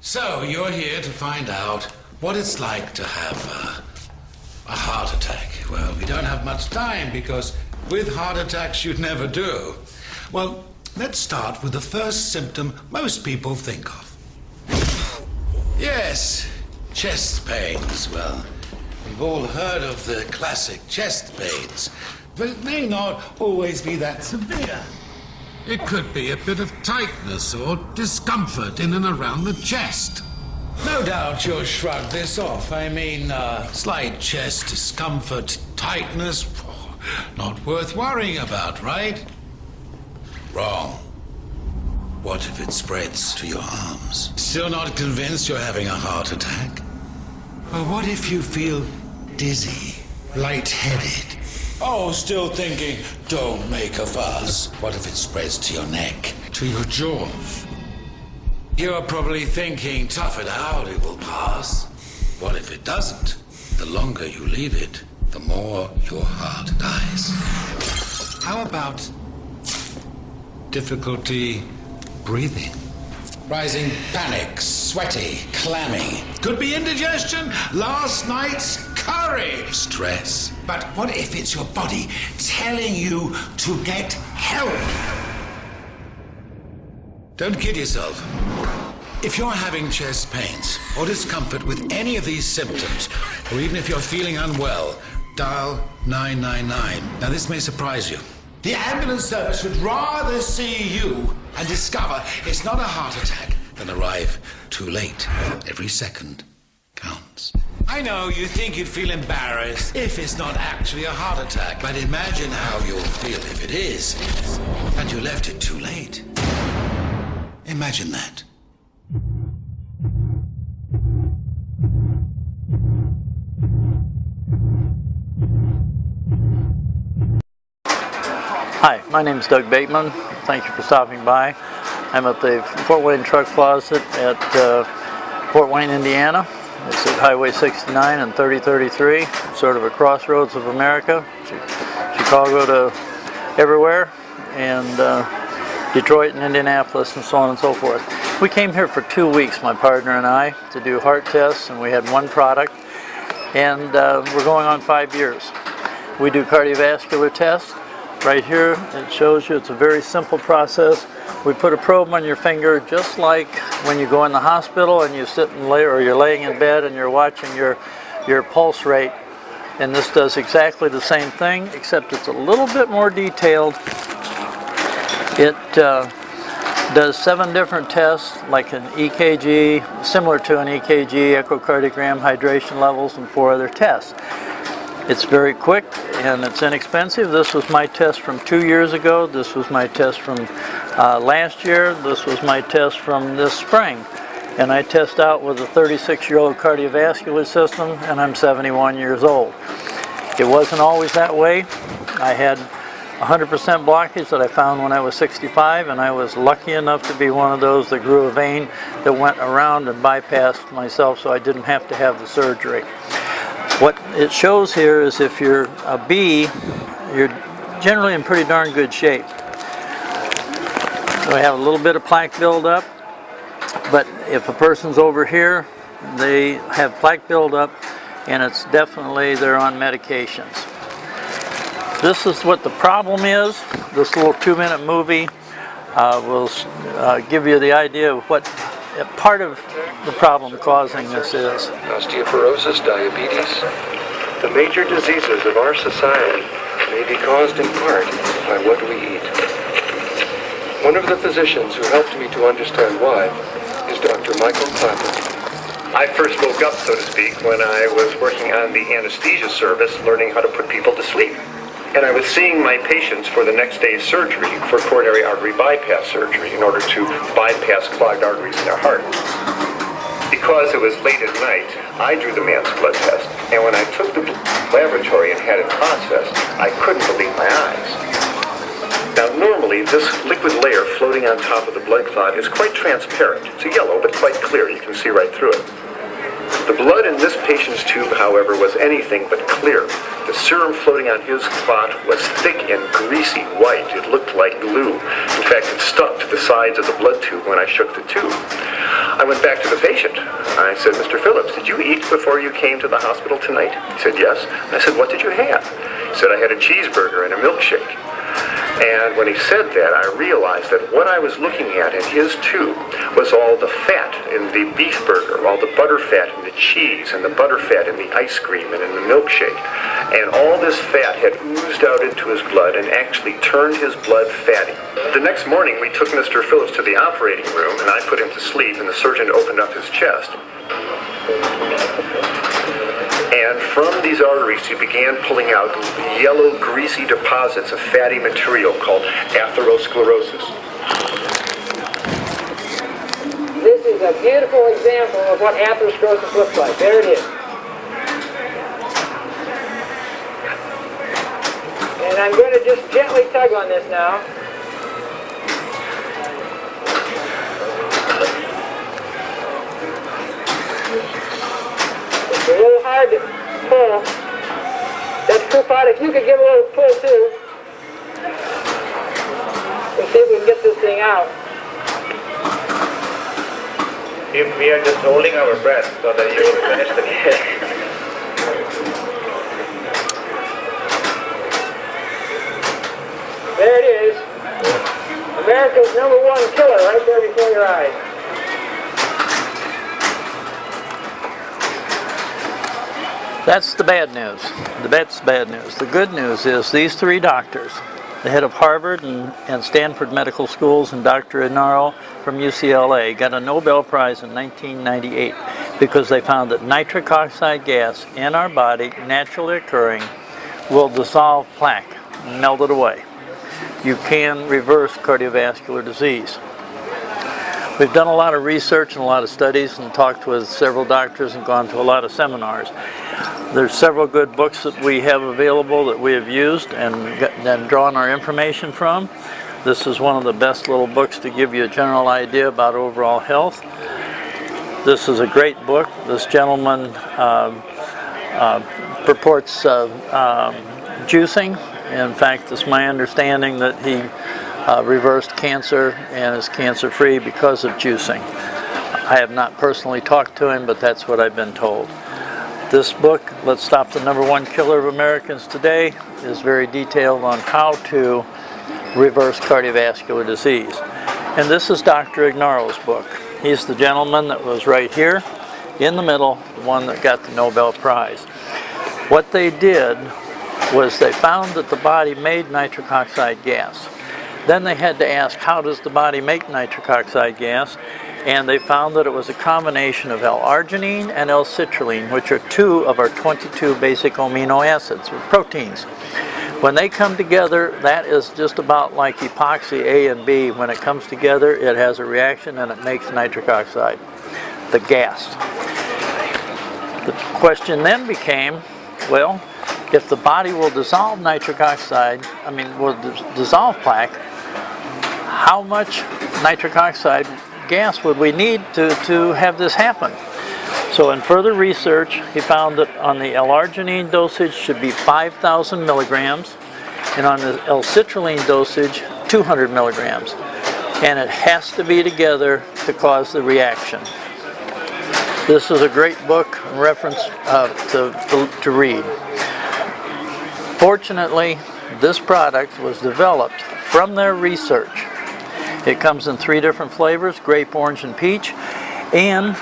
So, you're here to find out what it's like to have a heart attack. Well, we don't have much time because with heart attacks you never do. Well, let's start with the first symptom most people think of. Yes, chest pains. Well, we've all heard of the classic chest pains, but it may not always be that severe. It could be a bit of tightness or discomfort in and around the chest. No doubt you'll shrug this off. I mean, slight chest discomfort, tightness, not worth worrying about, right? Wrong. What if it spreads to your arms? Still not convinced you're having a heart attack? Or what if you feel dizzy, lightheaded? Oh, still thinking, don't make a fuss. What if it spreads to your neck, to your jaw? You're probably thinking, tough it out, it will pass. What if it doesn't? The longer you leave it, the more your heart dies. How about difficulty breathing? Rising panic, sweaty, clammy. Could be indigestion, last night's curry. Stress. But what if it's your body telling you to get help? Don't kid yourself. If you're having chest pains or discomfort with any of these symptoms, or even if you're feeling unwell, dial 999. Now, this may surprise you. The ambulance service would rather see you and discover it's not a heart attack than arrive too late. Every second counts. I know you think you'd feel embarrassed if it's not actually a heart attack, but imagine how you'll feel if it is, and you left it too late. Imagine that. Hi, my name is Doug Bateman. Thank you for stopping by. I'm at the Fort Wayne Truck Closet at Fort Wayne, Indiana. It's at Highway 69 and 3033, sort of a crossroads of America, Chicago to everywhere, and Detroit and Indianapolis and so on and so forth. We came here for 2 weeks, my partner and I, to do heart tests, and we had one product, and we're going on 5 years. We do cardiovascular tests. Right here, it shows you it's a very simple process. We put a probe on your finger just like when you go in the hospital and you sit and lay, or you're laying in bed and you're watching your pulse rate. And this does exactly the same thing, except it's a little bit more detailed. It does 7 different tests, like an EKG, similar to an EKG, echocardiogram, hydration levels, and 4 other tests. It's very quick and it's inexpensive. This was my test from 2 years ago. This was my test from last year. This was my test from this spring. And I test out with a 36-year-old cardiovascular system, and I'm 71 years old. It wasn't always that way. I had 100% blockage that I found when I was 65, and I was lucky enough to be one of those that grew a vein that went around and bypassed myself, so I didn't have to have the surgery. What it shows here is if you're a B, you're generally in pretty darn good shape. So I have a little bit of plaque buildup, but if a person's over here, they have plaque buildup, and it's definitely they're on medications. This is what the problem is. This little 2-minute movie will give you the idea of what part of the problem causing this is. Osteoporosis, diabetes. The major diseases of our society may be caused in part by what we eat. One of the physicians who helped me to understand why is Dr. Michael Clapper. I first woke up, so to speak, when I was working on the anesthesia service, learning how to put people to sleep. And I was seeing my patients for the next day's surgery for coronary artery bypass surgery in order to bypass clogged arteries in their heart. Because it was late at night, I drew the man's blood test, and when I took the laboratory and had it processed, I couldn't believe my eyes. Now normally, this liquid layer floating on top of the blood clot is quite transparent. It's yellow, but quite clear. You can see right through it. The blood in this patient's tube, however, was anything but clear. The serum floating on his clot was thick and greasy white. It looked like glue. In fact, it stuck to the sides of the blood tube when I shook the tube. I went back to the patient. I said, Mr. Phillips, did you eat before you came to the hospital tonight? He said, yes. I said, what did you have? He said, I had a cheeseburger and a milkshake. And when he said that, I realized that what I was looking at in his tube was all the fat in the beef burger, all the butter fat in the cheese, and the butter fat in the ice cream and in the milkshake. And all this fat had oozed out into his blood and actually turned his blood fatty. The next morning, we took Mr. Phillips to the operating room, and I put him to sleep, and the surgeon opened up his chest. And from these arteries, he began pulling out yellow, greasy deposits of fatty material called atherosclerosis. This is a beautiful example of what atherosclerosis looks like. There it is. And I'm going to just gently tug on this now. It's a little hard to pull. That's proof out. If you could give a little pull too. We'll see if we can get this thing out. If we are just holding our breath so that you will finish the game. There it is. America's #1 killer right there before your eyes. That's the bad news. That's bad news. The good news is these three doctors, the head of Harvard and Stanford Medical Schools and Dr. Inaro from UCLA, got a Nobel Prize in 1998 because they found that nitric oxide gas in our body, naturally occurring, will dissolve plaque, melt it away. You can reverse cardiovascular disease. We've done a lot of research and a lot of studies and talked with several doctors and gone to a lot of seminars. There's several good books that we have available that we have used and drawn our information from. This is one of the best little books to give you a general idea about overall health. This is a great book. This gentleman purports juicing. In fact, it's my understanding that he reversed cancer and is cancer-free because of juicing. I have not personally talked to him, but that's what I've been told. This book, Let's Stop the #1 Killer of Americans Today, is very detailed on how to reverse cardiovascular disease. And this is Dr. Ignaro's book. He's the gentleman that was right here in the middle, the one that got the Nobel Prize. What they did was they found that the body made nitric oxide gas. Then they had to ask, how does the body make nitric oxide gas? And they found that it was a combination of L-Arginine and L-Citrulline, which are 2 of our 22 basic amino acids, or proteins. When they come together, that is just about like epoxy A and B. When it comes together, it has a reaction and it makes nitric oxide, the gas. The question then became, well, if the body will dissolve nitric oxide, will dissolve plaque, how much nitric oxide gas would we need to have this happen? So in further research, he found that on the L-Arginine dosage should be 5,000 milligrams, and on the L-Citrulline dosage, 200 milligrams. And it has to be together to cause the reaction. This is a great book reference to read. Fortunately, this product was developed from their research. It comes in 3 different flavors, grape, orange, and peach, and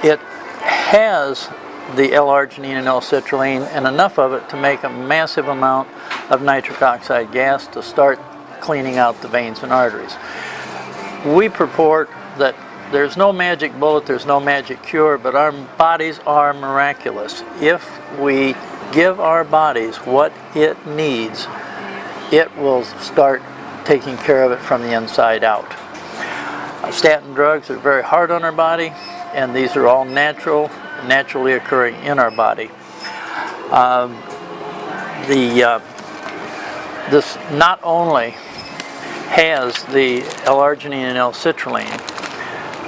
it has the L-Arginine and L-Citrulline and enough of it to make a massive amount of nitric oxide gas to start cleaning out the veins and arteries. We purport that there's no magic bullet, there's no magic cure, but our bodies are miraculous. If we give our bodies what it needs, it will start taking care of it from the inside out. Statin drugs are very hard on our body, and these are all naturally occurring in our body. This not only has the L-Arginine and L-Citrulline,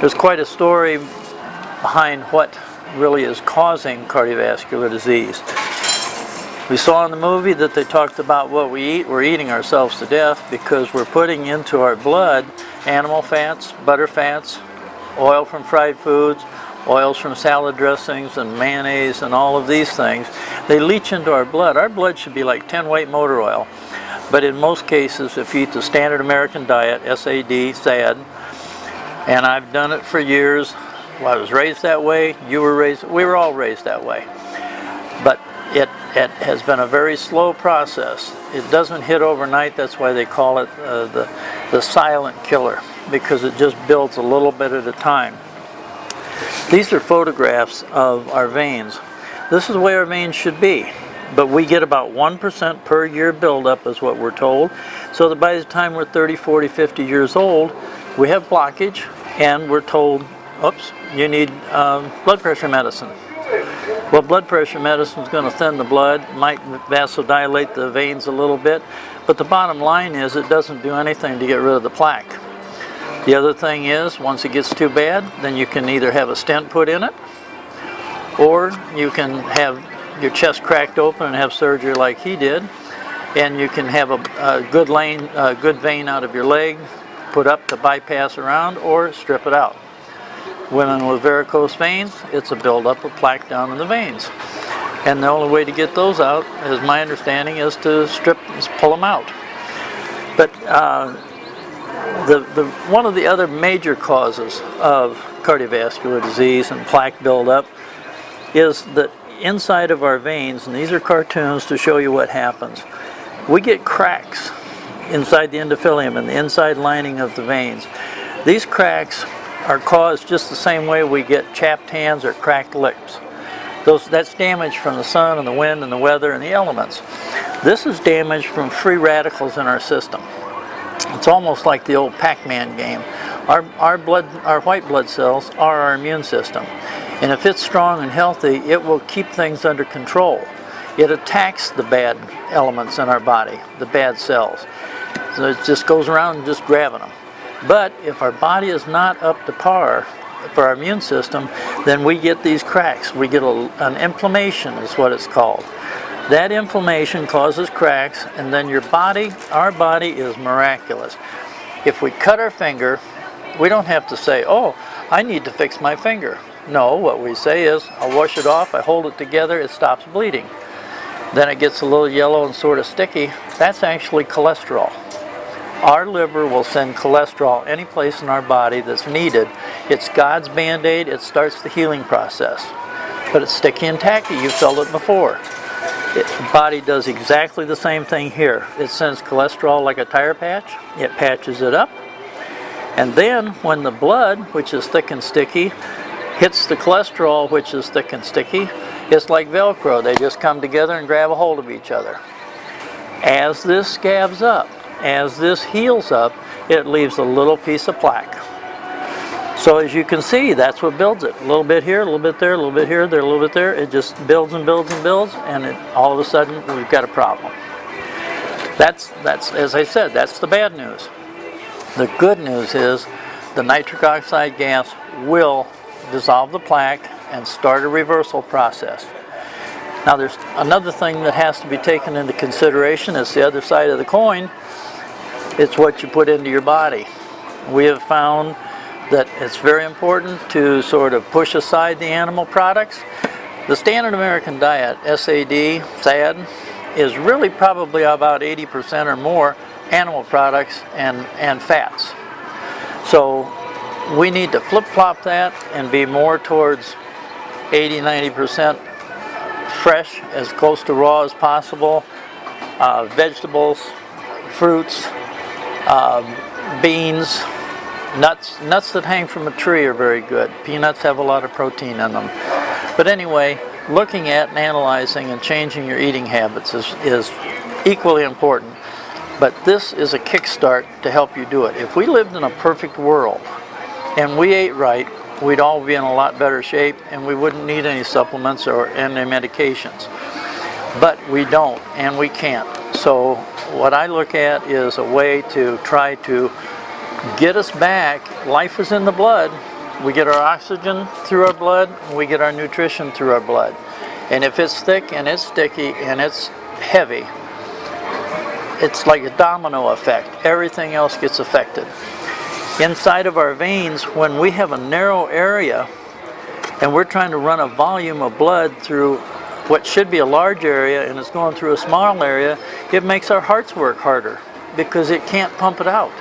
there's quite a story behind what really is causing cardiovascular disease. We saw in the movie that they talked about what we eat. We're eating ourselves to death because we're putting into our blood animal fats, butter fats, oil from fried foods, oils from salad dressings and mayonnaise and all of these things. They leach into our blood. Our blood should be like 10-weight motor oil. But in most cases, if you eat the standard American diet, SAD, SAD, and I've done it for years. Well, I was raised that way, you were raised, we were all raised that way. But it has been a very slow process. It doesn't hit overnight. That's why they call it the silent killer, because it just builds a little bit at a time. These are photographs of our veins. This is the way our veins should be, but we get about 1% per year buildup is what we're told. So that by the time we're 30, 40, 50 years old, we have blockage and we're told, oops, you need blood pressure medicine. Well, blood pressure medicine is going to thin the blood, might vasodilate the veins a little bit, but the bottom line is it doesn't do anything to get rid of the plaque. The other thing is, once it gets too bad, then you can either have a stent put in it, or you can have your chest cracked open and have surgery like he did, and you can have a good vein out of your leg, put up to bypass around, or strip it out. Women with varicose veins, it's a buildup of plaque down in the veins. And the only way to get those out, as my understanding, is to pull them out. But one of the other major causes of cardiovascular disease and plaque buildup is that inside of our veins, and these are cartoons to show you what happens, we get cracks inside the endothelium and the inside lining of the veins. These cracks are caused just the same way we get chapped hands or cracked lips. That's damage from the sun and the wind and the weather and the elements. This is damage from free radicals in our system. It's almost like the old Pac-Man game. Our white blood cells are our immune system. And if it's strong and healthy, it will keep things under control. It attacks the bad elements in our body, the bad cells. So it just goes around just grabbing them. But if our body is not up to par for our immune system, then we get these cracks. We get an inflammation is what it's called. That inflammation causes cracks, and then our body is miraculous. If we cut our finger, we don't have to say, oh, I need to fix my finger. No, what we say is, I'll wash it off, I hold it together, it stops bleeding. Then it gets a little yellow and sort of sticky. That's actually cholesterol. Our liver will send cholesterol any place in our body that's needed. It's God's Band-Aid. It starts the healing process. But it's sticky and tacky. You've felt it before. The body does exactly the same thing here. It sends cholesterol like a tire patch. It patches it up. And then when the blood, which is thick and sticky, hits the cholesterol, which is thick and sticky, it's like Velcro. They just come together and grab a hold of each other. As this scabs up, as this heals up, it leaves a little piece of plaque. So as you can see, that's what builds it. A little bit here, a little bit there, a little bit here, there, a little bit there. It just builds and builds and builds, and all of a sudden we've got a problem. That's as I said, that's the bad news. The good news is the nitric oxide gas will dissolve the plaque and start a reversal process. Now there's another thing that has to be taken into consideration. It's the other side of the coin. It's what you put into your body. We have found that it's very important to sort of push aside the animal products. The standard American diet, SAD, SAD, is really probably about 80% or more animal products and fats. So we need to flip-flop that and be more towards 80-90% fresh, as close to raw as possible, vegetables, fruits, beans, nuts. Nuts that hang from a tree are very good. Peanuts have a lot of protein in them. But anyway, looking at and analyzing and changing your eating habits is equally important. But this is a kickstart to help you do it. If we lived in a perfect world and we ate right, we'd all be in a lot better shape and we wouldn't need any supplements or any medications. But we don't and we can't. So what I look at is a way to try to get us back. Life is in the blood. We get our oxygen through our blood, and we get our nutrition through our blood. And if it's thick and it's sticky and it's heavy, it's like a domino effect. Everything else gets affected. Inside of our veins, when we have a narrow area and we're trying to run a volume of blood through what should be a large area and it's going through a small area, it makes our hearts work harder because it can't pump it out.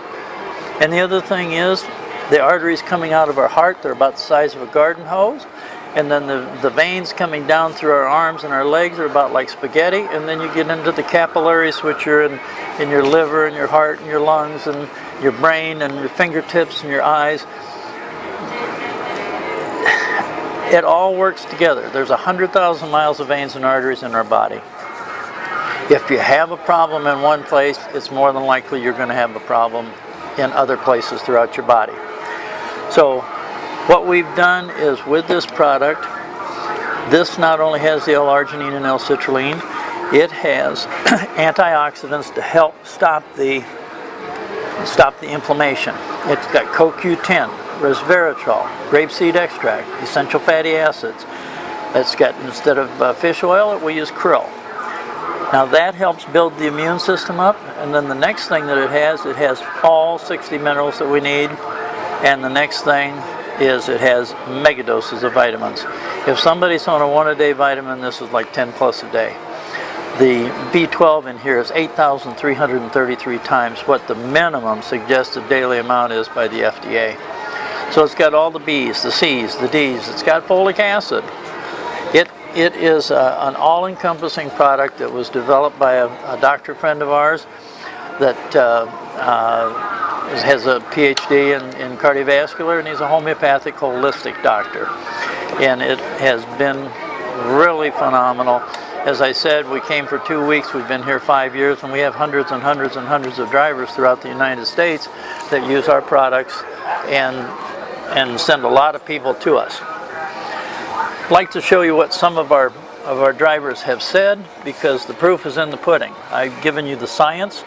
And the other thing is, the arteries coming out of our heart, they're about the size of a garden hose. And then the veins coming down through our arms and our legs are about like spaghetti. And then you get into the capillaries, which are in your liver and your heart and your lungs and your brain and your fingertips and your eyes. It all works together. There's 100,000 miles of veins and arteries in our body. If you have a problem in one place, it's more than likely you're going to have a problem in other places throughout your body. So what we've done is, with this product, this not only has the L-Arginine and L-citrulline, it has antioxidants to help stop the inflammation. It's got CoQ10, resveratrol, grapeseed extract, essential fatty acids. It's got, instead of fish oil, we use krill. Now that helps build the immune system up, and then the next thing that it has all 60 minerals that we need, and the next thing is it has mega doses of vitamins. If somebody's on a 1-a-day vitamin, this is like 10 plus a day. The B12 in here is 8,333 times what the minimum suggested daily amount is by the FDA. So it's got all the B's, the C's, the D's. It's got folic acid. It is an all-encompassing product that was developed by a doctor friend of ours that has a PhD in cardiovascular, and he's a homeopathic holistic doctor. And it has been really phenomenal. As I said, we came for 2 weeks, we've been here 5 years, and we have hundreds and hundreds and hundreds of drivers throughout the United States that use our products and send a lot of people to us. I'd like to show you what some of our drivers have said, because the proof is in the pudding. I've given you the science,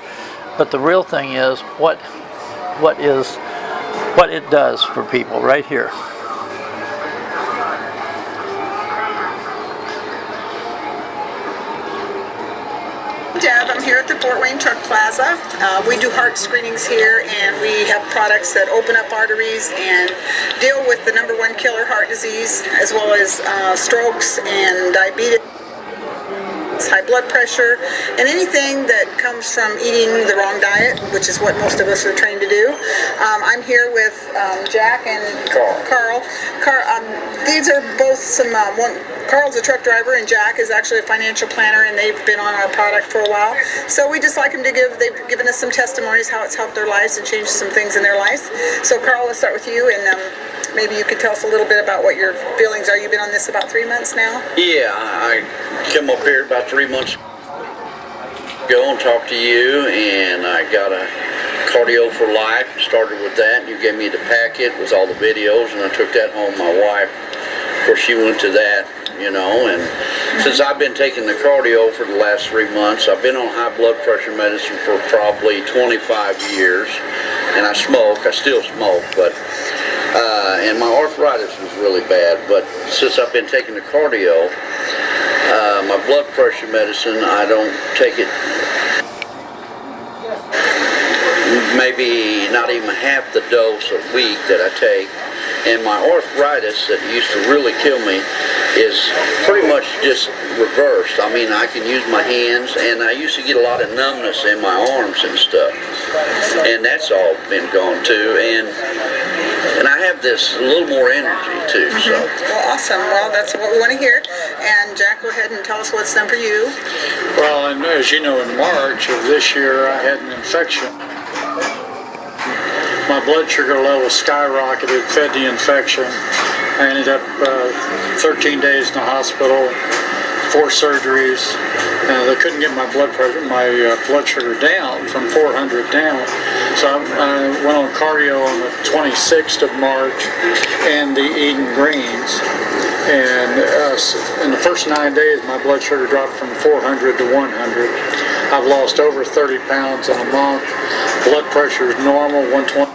but the real thing is what it does for people right here. Deb, I'm here at the Fort Wayne Truck Plaza. We do heart screenings here, and we have products that open up arteries and deal with the #1 killer, heart disease, as well as strokes and diabetes, high blood pressure, and anything that comes from eating the wrong diet, which is what most of us are trained to do. I'm here with Jack and Carl. These are both Carl's a truck driver and Jack is actually a financial planner, and they've been on our product for a while. So we just like them to they've given us some testimonies how it's helped their lives and changed some things in their lives. So Carl, let's start with you, and maybe you could tell us a little bit about what your feelings are. You've been on this about 3 months now? Yeah, I came up here about 3 months ago and talked to you, and I got a Cardio for Life, started with that. You gave me the packet with all the videos, and I took that home. My wife, of course, she went to that, and since I've been taking the cardio for the last 3 months, I've been on high blood pressure medicine for probably 25 years, and I still smoke, but and my arthritis was really bad, but since I've been taking the cardio, my blood pressure medicine, I don't take it maybe not even half the dose a week that I take, and my arthritis that used to really kill me is pretty much just reversed. I mean, I can use my hands, and I used to get a lot of numbness in my arms and stuff, and that's all been gone too, and I have this a little more energy too. So. Well, awesome. Well, that's what we want to hear. And Jack, go ahead and tell us what's done for you. Well, and as you know, in March of this year, I had an infection. My blood sugar level skyrocketed, fed the infection. I ended up 13 days in the hospital, 4 surgeries. They couldn't get my blood sugar down from 400 down. So I went on cardio on the 26th of March and the eating greens. And in the first 9 days, my blood sugar dropped from 400 to 100. I've lost over 30 pounds in a month. Blood pressure is normal, 120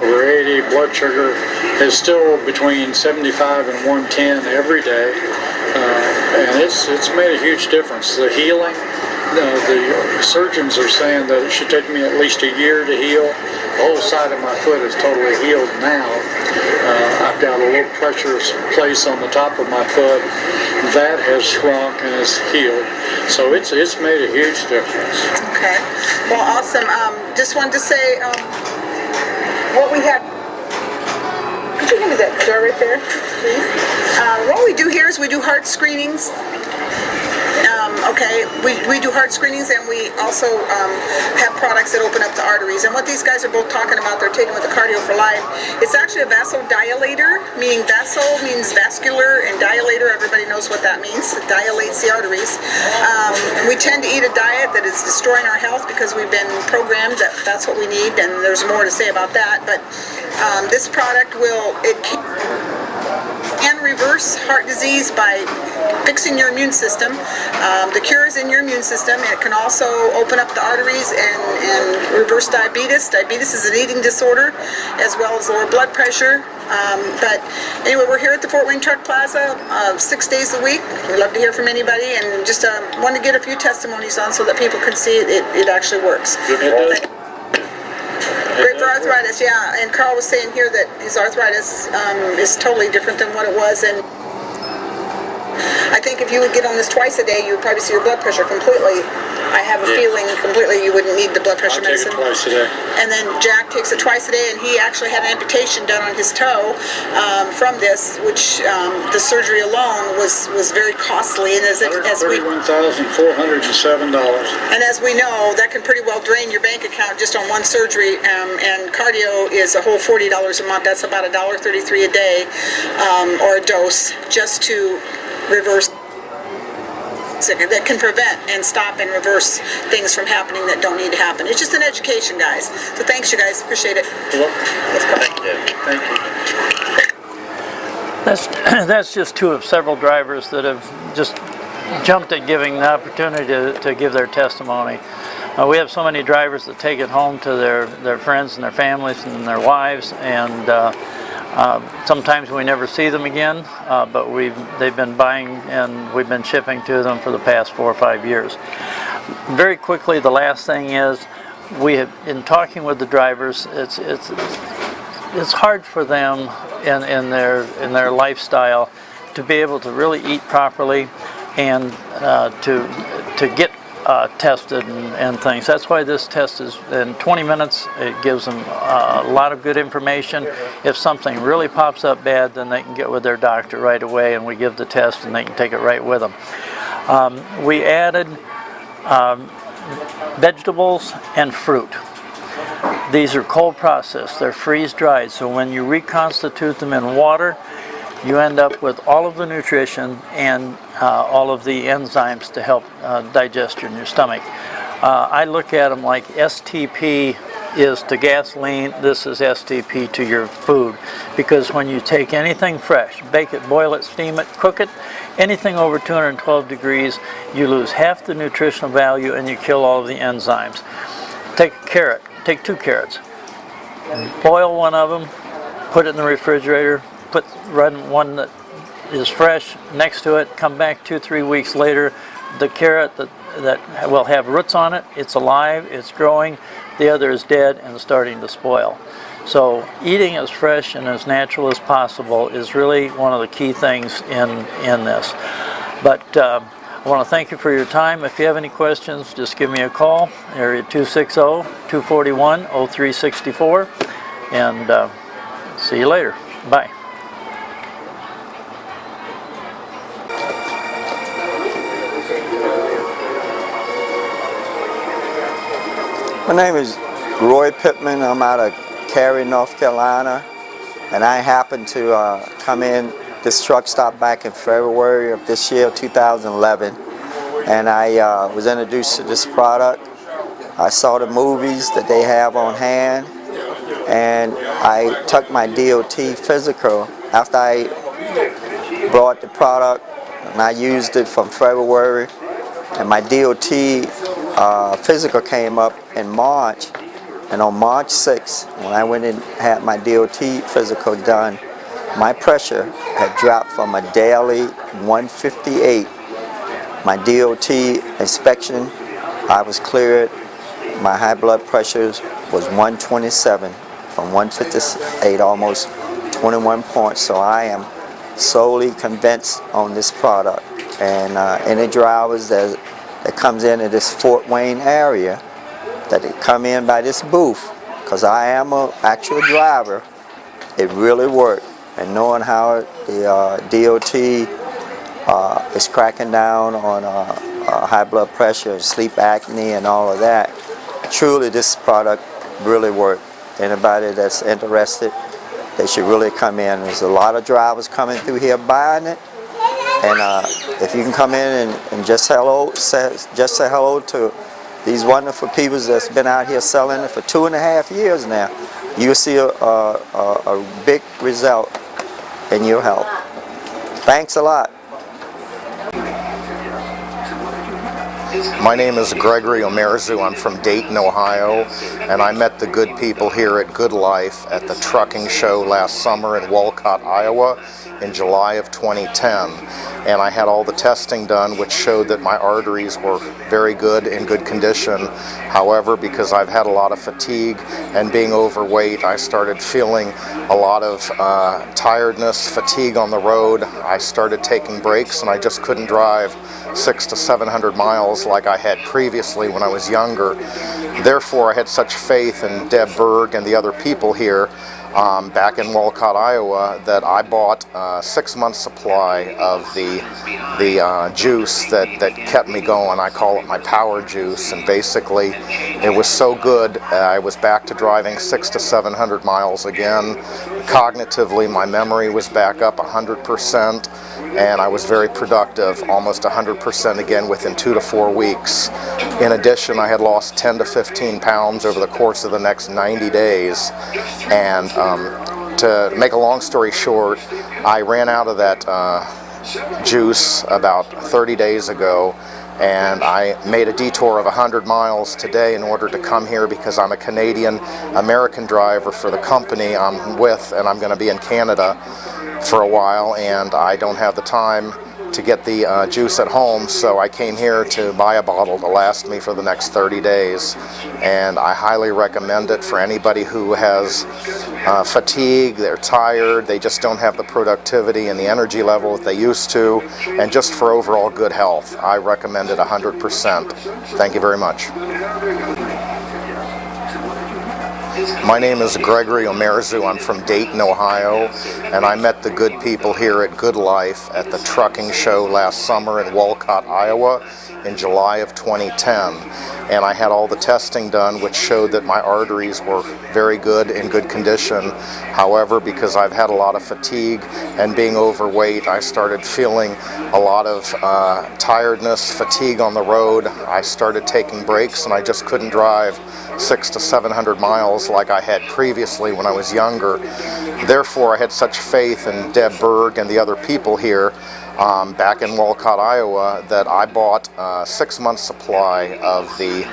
over 80. Blood sugar is still between 75 and 110 every day. and it's made a huge difference. The healing, the surgeons are saying that it should take me at least a year to heal. The whole side of my foot is totally healed now. I've got a low pressure place on the top of my foot that has shrunk and is healed. So it's made a huge difference. Okay. Well, awesome. Just wanted to say what we have. Could you give me that jar right there, please? What we do here is we do heart screenings. Okay, we do heart screenings, and we also have products that open up the arteries. And what these guys are both talking about, they're taking with the Cardio for Life. It's actually a vasodilator, meaning vessel means vascular, and dilator, everybody knows what that means. It dilates the arteries. And we tend to eat a diet that is destroying our health because we've been programmed that that's what we need, and there's more to say about that. But this product can reverse heart disease by fixing your immune system. The cure is in your immune system. It can also open up the arteries and reverse diabetes. Diabetes is an eating disorder, as well as lower blood pressure. But anyway, we're here at the Fort Wayne Truck Plaza 6 days a week. We'd love to hear from anybody, and just want to get a few testimonies on so that people can see it actually works. Great for arthritis, yeah. And Carl was saying here that his arthritis is totally different than what it was, and I think if you would get on this twice a day, you would probably see your blood pressure completely. I have a feeling completely you wouldn't need the blood pressure medicine. I take it twice a day. And then Jack takes it twice a day, and he actually had an amputation done on his toe from this, which the surgery alone was very costly. And as we $31,407. And as we know, that can pretty well drain your bank account just on one surgery. And cardio is a whole $40 a month. That's about $1.33 a day or a dose, just to reverse. That can prevent and stop and reverse things from happening that don't need to happen. It's just an education, guys. So thanks, you guys. Appreciate it. Let's go. Thank you. That's just two of several drivers that have just jumped at giving the opportunity to give their testimony. We have so many drivers that take it home to their friends and their families and their wives, and sometimes we never see them again, but they've been buying and we've been shipping to them for the past 4 or 5 years. Very quickly, the last thing is, we have, in talking with the drivers, it's hard for them in their lifestyle to be able to really eat properly and to get tested and things. That's why this test is in 20 minutes. It gives them a lot of good information. If something really pops up bad, then they can get with their doctor right away, and we give the test and they can take it right with them. We added vegetables and fruit. These are cold processed. They're freeze dried, so when you reconstitute them in water, you end up with all of the nutrition and all of the enzymes to help digestion in your stomach. I look at them like STP is to gasoline, this is STP to your food. Because when you take anything fresh, bake it, boil it, steam it, cook it, anything over 212 degrees, you lose half the nutritional value and you kill all of the enzymes. Take a carrot, take 2 carrots, boil one of them, put it in the refrigerator, run one that is fresh next to it, come back 2-3 weeks later, the carrot that will have roots on it, it's alive, it's growing, the other is dead and starting to spoil. So eating as fresh and as natural as possible is really one of the key things in this. But I want to thank you for your time. If you have any questions, just give me a call, area 260-241-0364, and see you later. Bye. My name is Roy Pittman. I'm out of Cary, North Carolina, and I happened to come in this truck stop back in February of this year, 2011, and I was introduced to this product. I saw the movies that they have on hand, and I took my DOT physical after I bought the product, and I used it from February, and my DOT physical came up in March, and on March 6th, when I went and had my DOT physical done, my pressure had dropped from a daily 158 my DOT inspection, I was cleared. My high blood pressure was 127 from 158, almost 21 points. So I am solely convinced on this product. And any drivers that comes into this Fort Wayne area, that they come in by this booth, because I am an actual driver, it really worked. And knowing how the DOT is cracking down on high blood pressure, sleep apnea, and all of that, truly this product really worked. Anybody that's interested, they should really come in. There's a lot of drivers coming through here buying it. And if you can come in and just say hello to these wonderful people that's been out here selling it for 2.5 years now, you'll see a big result in your health. Thanks a lot. My name is Gregory Omerzu. I'm from Dayton, Ohio, and I met the good people here at Good Life at the trucking show last summer in Walcott, Iowa in July of 2010. And I had all the testing done, which showed that my arteries were very good, in good condition. However, because I've had a lot of fatigue and being overweight, I started feeling a lot of tiredness, fatigue on the road. I started taking breaks and I just couldn't drive 600 to 700 miles like I had previously when I was younger. Therefore, I had such faith in Deb Berg and the other people here back in Walcott, Iowa, that I bought a 6-month supply of the juice that kept me going. I call it my power juice, and basically it was so good I was back to driving 600 to 700 miles again. Cognitively, my memory was back up 100%, and I was very productive, almost 100% again within 2 to 4 weeks. In addition, I had lost 10 to 15 pounds over the course of the next 90 days. And to make a long story short, I ran out of that juice about 30 days ago, and I made a detour of 100 miles today in order to come here because I'm a Canadian-American driver for the company I'm with, and I'm going to be in Canada for a while, and I don't have the time to get the juice at home, so I came here to buy a bottle to last me for the next 30 days. And I highly recommend it for anybody who has fatigue, they're tired, they just don't have the productivity and the energy level that they used to, and just for overall good health. I recommend it 100%. Thank you very much. My name is Gregory Omerzu. I'm from Dayton, Ohio, and I met the good people here at Good Life at the trucking show last summer in Walcott, Iowa in July of 2010. And I had all the testing done, which showed that my arteries were very good, in good condition. However, because I've had a lot of fatigue and being overweight, I started feeling a lot of tiredness, fatigue on the road. I started taking breaks and I just couldn't drive 600 to 700 miles like I had previously when I was younger. Therefore, I had such faith in Deb Berg and the other people here back in Walcott, Iowa, that I bought a 6-month supply of the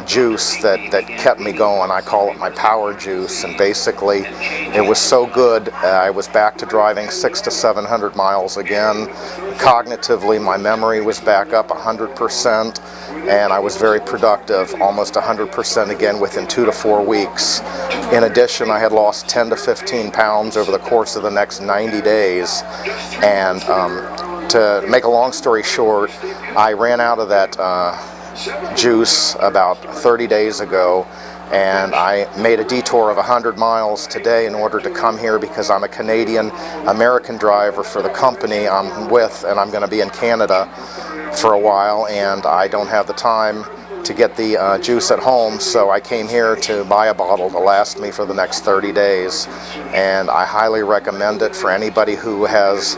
juice that kept me going. I call it my power juice, and basically it was so good I was back to driving 600 to 700 miles again. Cognitively, my memory was back up 100%, and I was very productive, almost 100% again within 2 to 4 weeks. In addition, I had lost 10 to 15 pounds over the course of the next 90 days. And to make a long story short, I ran out of that juice about 30 days ago, and I made a detour of 100 miles today in order to come here because I'm a Canadian-American driver for the company I'm with, and I'm going to be in Canada for a while, and I don't have the time to get the juice at home, so I came here to buy a bottle to last me for the next 30 days. And I highly recommend it for anybody who has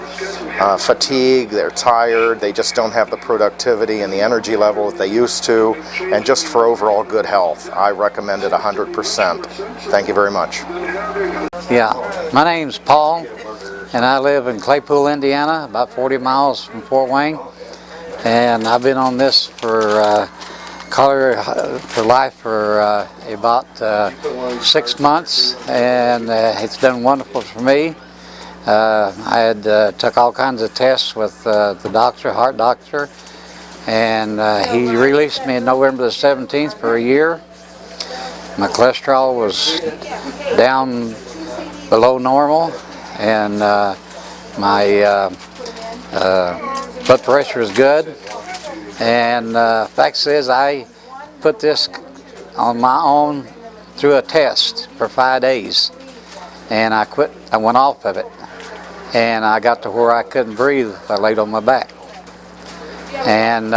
fatigue, they're tired, they just don't have the productivity and the energy level that they used to, and just for overall good health. I recommend it 100%. Thank you very much. Yeah, my name's Paul, and I live in Claypool, Indiana, about 40 miles from Fort Wayne. And I've been on this for Color for Life for about 6 months, and it's done wonderful for me. I had took all kinds of tests with the doctor, heart doctor, and he released me on November the 17th for a year. My cholesterol was down below normal, and my blood pressure is good. And fact is, I put this on my own through a test for 5 days, and I quit. I went off of it, and I got to where I couldn't breathe. I laid on my back, and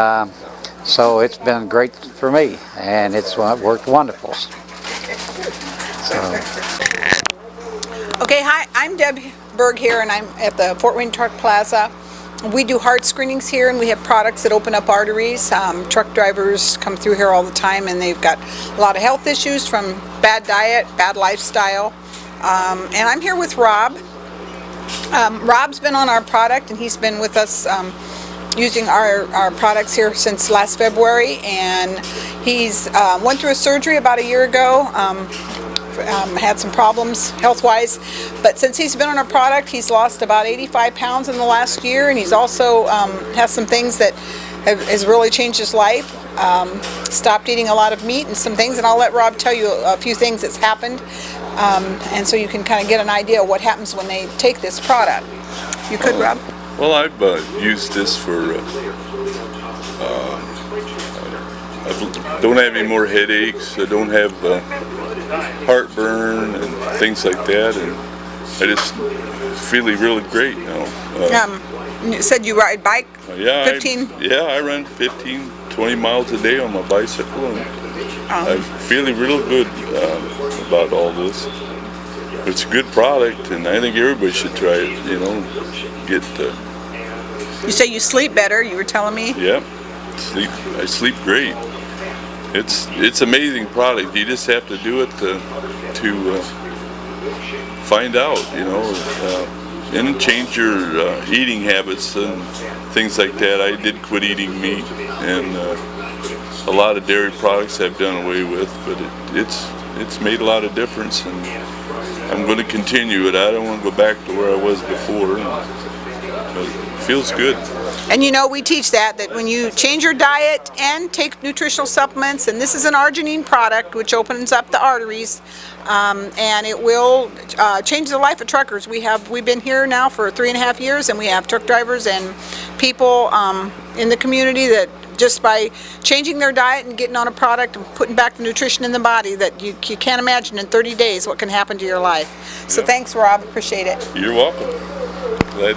so it's been great for me, and it's worked wonderful. So. Okay, hi, I'm Deb Berg here, and I'm at the Fort Wayne Truck Plaza. We do heart screenings here, and we have products that open up arteries. Truck drivers come through here all the time, and they've got a lot of health issues from bad diet, bad lifestyle. And I'm here with Rob. Rob's been on our product, and he's been with us using our products here since last February, and he's went through a surgery about a year ago. Had some problems health-wise, but since he's been on our product, he's lost about 85 pounds in the last year, and he's also has some things that has really changed his life. Stopped eating a lot of meat and some things, and I'll let Rob tell you a few things that's happened, and so you can kind of get an idea of what happens when they take this product. You could, Rob? Well, I've used this for I don't have any more headaches. I don't have heartburn and things like that, and I just feeling really great now. You said you ride bike? Yeah, 15? I run 15, 20 miles a day on my bicycle, and I'm feeling real good about all this. It's a good product, and I think everybody should try it. You know, You say you sleep better. You were telling me. Yeah, I sleep great. It's amazing product. You just have to do it to find out, you know, and change your eating habits and things like that. I did quit eating meat, and a lot of dairy products I've done away with, but it's made a lot of difference, and I'm going to continue it. I don't want to go back to where I was before, but it feels good. And you know, we teach that when you change your diet and take nutritional supplements, and this is an arginine product which opens up the arteries, and it will change the life of truckers. We've been here now for 3.5 years, and we have truck drivers and people in the community that just by changing their diet and getting on a product and putting back the nutrition in the body, that you can't imagine in 30 days what can happen to your life. So thanks, Rob. Appreciate it. You're welcome. Glad.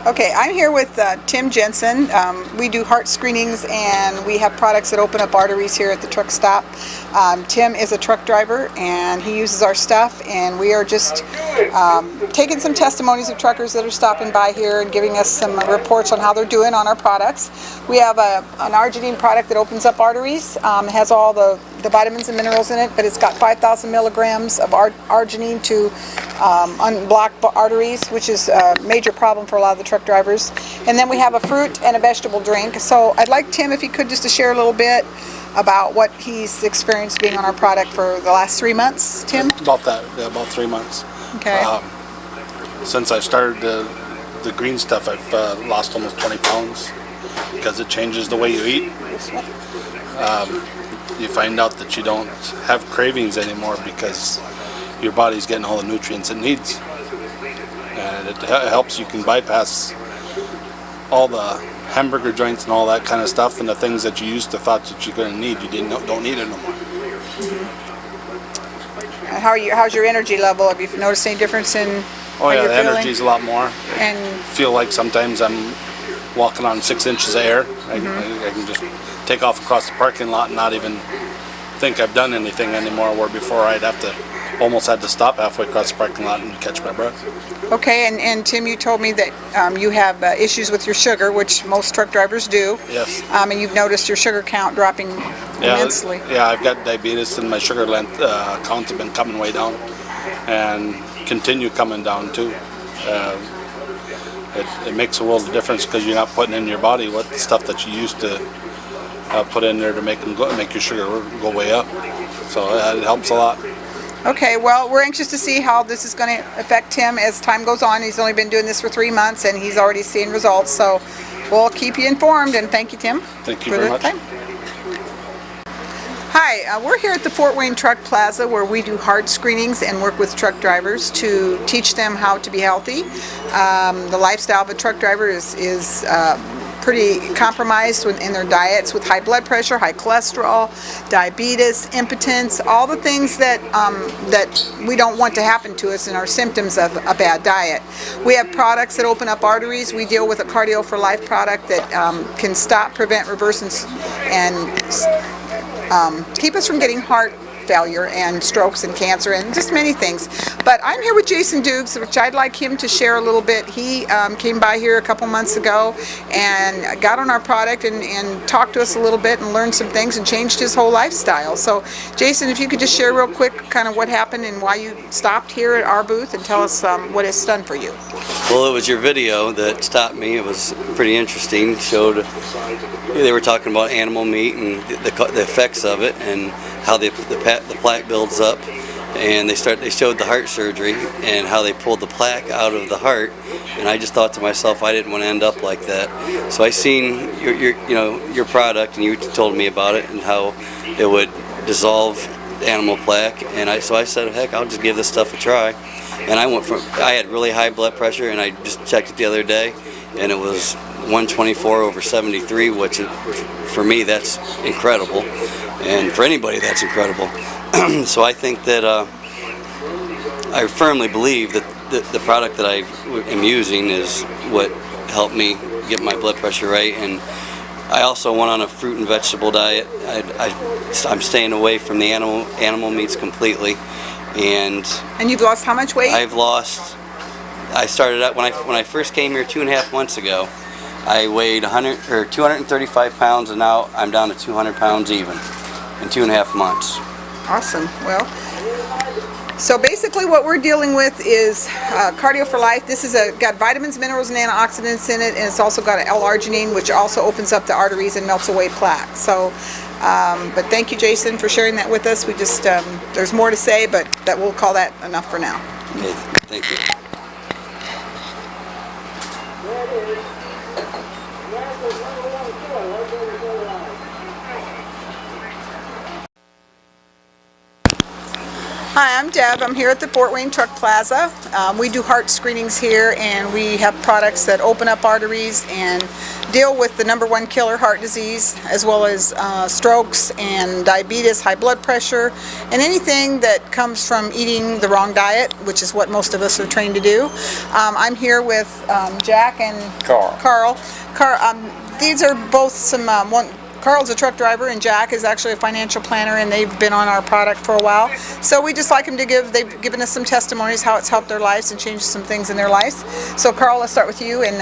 Okay, I'm here with Tim Jensen. We do heart screenings, and we have products that open up arteries here at the truck stop. Tim is a truck driver, and he uses our stuff, and we are just taking some testimonies of truckers that are stopping by here and giving us some reports on how they're doing on our products. We have an arginine product that opens up arteries. It has all the vitamins and minerals in it, but it's got 5,000 milligrams of arginine to unblock arteries, which is a major problem for a lot of the truck drivers. And then we have a fruit and a vegetable drink. So I'd like Tim, if he could, just to share a little bit about what he's experienced being on our product for the last 3 months. Tim? About 3 months. Okay. Since I started the green stuff, I've lost almost 20 pounds because it changes the way you eat. You find out that you don't have cravings anymore because your body's getting all the nutrients it needs, and it helps. You can bypass all the hamburger joints and all that kind of stuff, and the things that you used to thought that you're going to need, don't need it no more. And how's your energy level? Have you noticed any difference in how you're the feeling? energy's a lot more. And feel like sometimes I'm walking on 6 inches of air. I can just take off across the parking lot and not even think I've done anything anymore, where before I'd have to almost had to stop halfway across the parking lot and catch my breath. Okay, and Tim, you told me that you have issues with your sugar, which most truck drivers do. Yes. And you've noticed your sugar count dropping immensely. Yeah, I've got diabetes, and my sugar counts have been coming way down, and continue coming down too. It makes a world of difference because you're not putting in your body what the stuff that you used to put in there to make your sugar go way up. So it helps a lot. Okay, well, we're anxious to see how this is going to affect him as time goes on. He's only been doing this for 3 months, and he's already seeing results. So we'll keep you informed, and thank you, Tim. Thank you very much. Time. Hi, we're here at the Fort Wayne Truck Plaza where we do heart screenings and work with truck drivers to teach them how to be healthy. The lifestyle of a truck driver is pretty compromised in their diets with high blood pressure, high cholesterol, diabetes, impotence, all the things that we don't want to happen to us and are symptoms of a bad diet. We have products that open up arteries. We deal with a Cardio for Life product that can stop, prevent, reverse, and keep us from getting heart failure and strokes and cancer and just many things. But I'm here with Jason Dukes, which I'd like him to share a little bit. He came by here a couple months ago and got on our product and talked to us a little bit and learned some things and changed his whole lifestyle. So Jason, if you could just share real quick kind of what happened and why you stopped here at our booth and tell us what it's done for you. Well, it was your video that stopped me. It was pretty interesting. Showed they were talking about animal meat and the effects of it and how the plaque builds up, and they showed the heart surgery and how they pulled the plaque out of the heart, and I just thought to myself, I didn't want to end up like that. So I seen your product, and you told me about it and how it would dissolve animal plaque, and so I said, heck, I'll just give this stuff a try. And I had really high blood pressure, and I just checked it the other day, and it was 124/73, which for me that's incredible, and for anybody that's incredible. So I think that I firmly believe that the product that I am using is what helped me get my blood pressure right. And I also went on a fruit and vegetable diet. I'm staying away from the animal meats completely. And you've lost how much weight? I started out when I first came here 2.5 months ago. I weighed 235 pounds, and now I'm down to 200 pounds even in 2.5 months. Awesome. Well, so basically what we're dealing with is Cardio for Life. This is got vitamins, minerals, and antioxidants in it, and it's also got an L-Arginine, which also opens up the arteries and melts away plaque. So, but thank you, Jason, for sharing that with us. We just there's more to say, but we'll call that enough for now. Okay, thank you. Hi, I'm Deb. I'm here at the Fort Wayne Truck Plaza. We do heart screenings here, and we have products that open up arteries and deal with the #1 killer, heart disease, as well as strokes and diabetes, high blood pressure, and anything that comes from eating the wrong diet, which is what most of us are trained to do. I'm here with Jack and Carl. These are both some Carl's a truck driver, and Jack is actually a financial planner, and they've been on our product for a while. So we just like them to they've given us some testimonies how it's helped their lives and changed some things in their lives. So Carl, let's start with you, and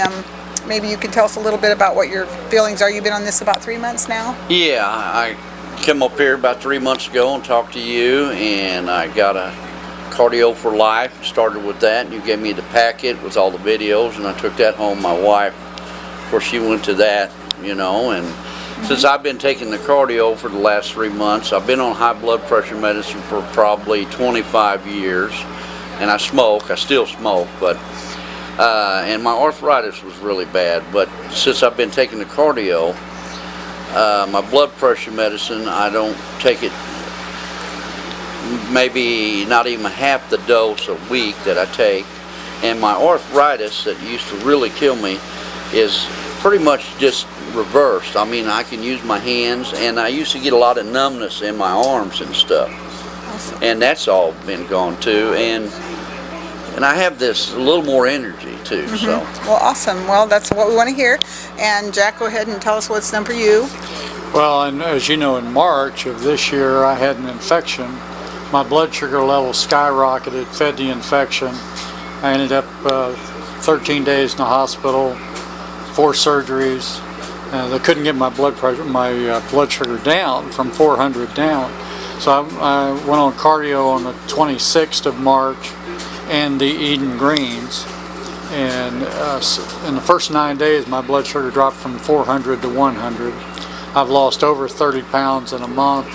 maybe you can tell us a little bit about what your feelings are. You've been on this about 3 months now? Yeah, I came up here about 3 months ago and talked to you, and I got a Cardio for Life, started with that, and you gave me the packet with all the videos, and I took that home. My wife, of course, she went to that, and since I've been taking the cardio for the last 3 months, I've been on high blood pressure medicine for probably 25 years, and I still smoke, but and my arthritis was really bad. But since I've been taking the cardio, my blood pressure medicine, I don't take it, maybe not even half the dose a week that I take, and my arthritis that used to really kill me is pretty much just reversed. I mean, I can use my hands, and I used to get a lot of numbness in my arms and stuff. Awesome. And that's all been gone too, and I have this a little more energy too. So well, awesome. Well, that's what we want to hear. And Jack, go ahead and tell us what's done for you. Well, and as you know, in March of this year I had an infection. My blood sugar level skyrocketed, fed the infection. I ended up 13 days in the hospital, 4 surgeries. They couldn't get my blood sugar down from 400 down. So I went on cardio on the 26th of March and the Eden Greens. And in the first 9 days, my blood sugar dropped from 400 to 100. I've lost over 30 pounds in a month.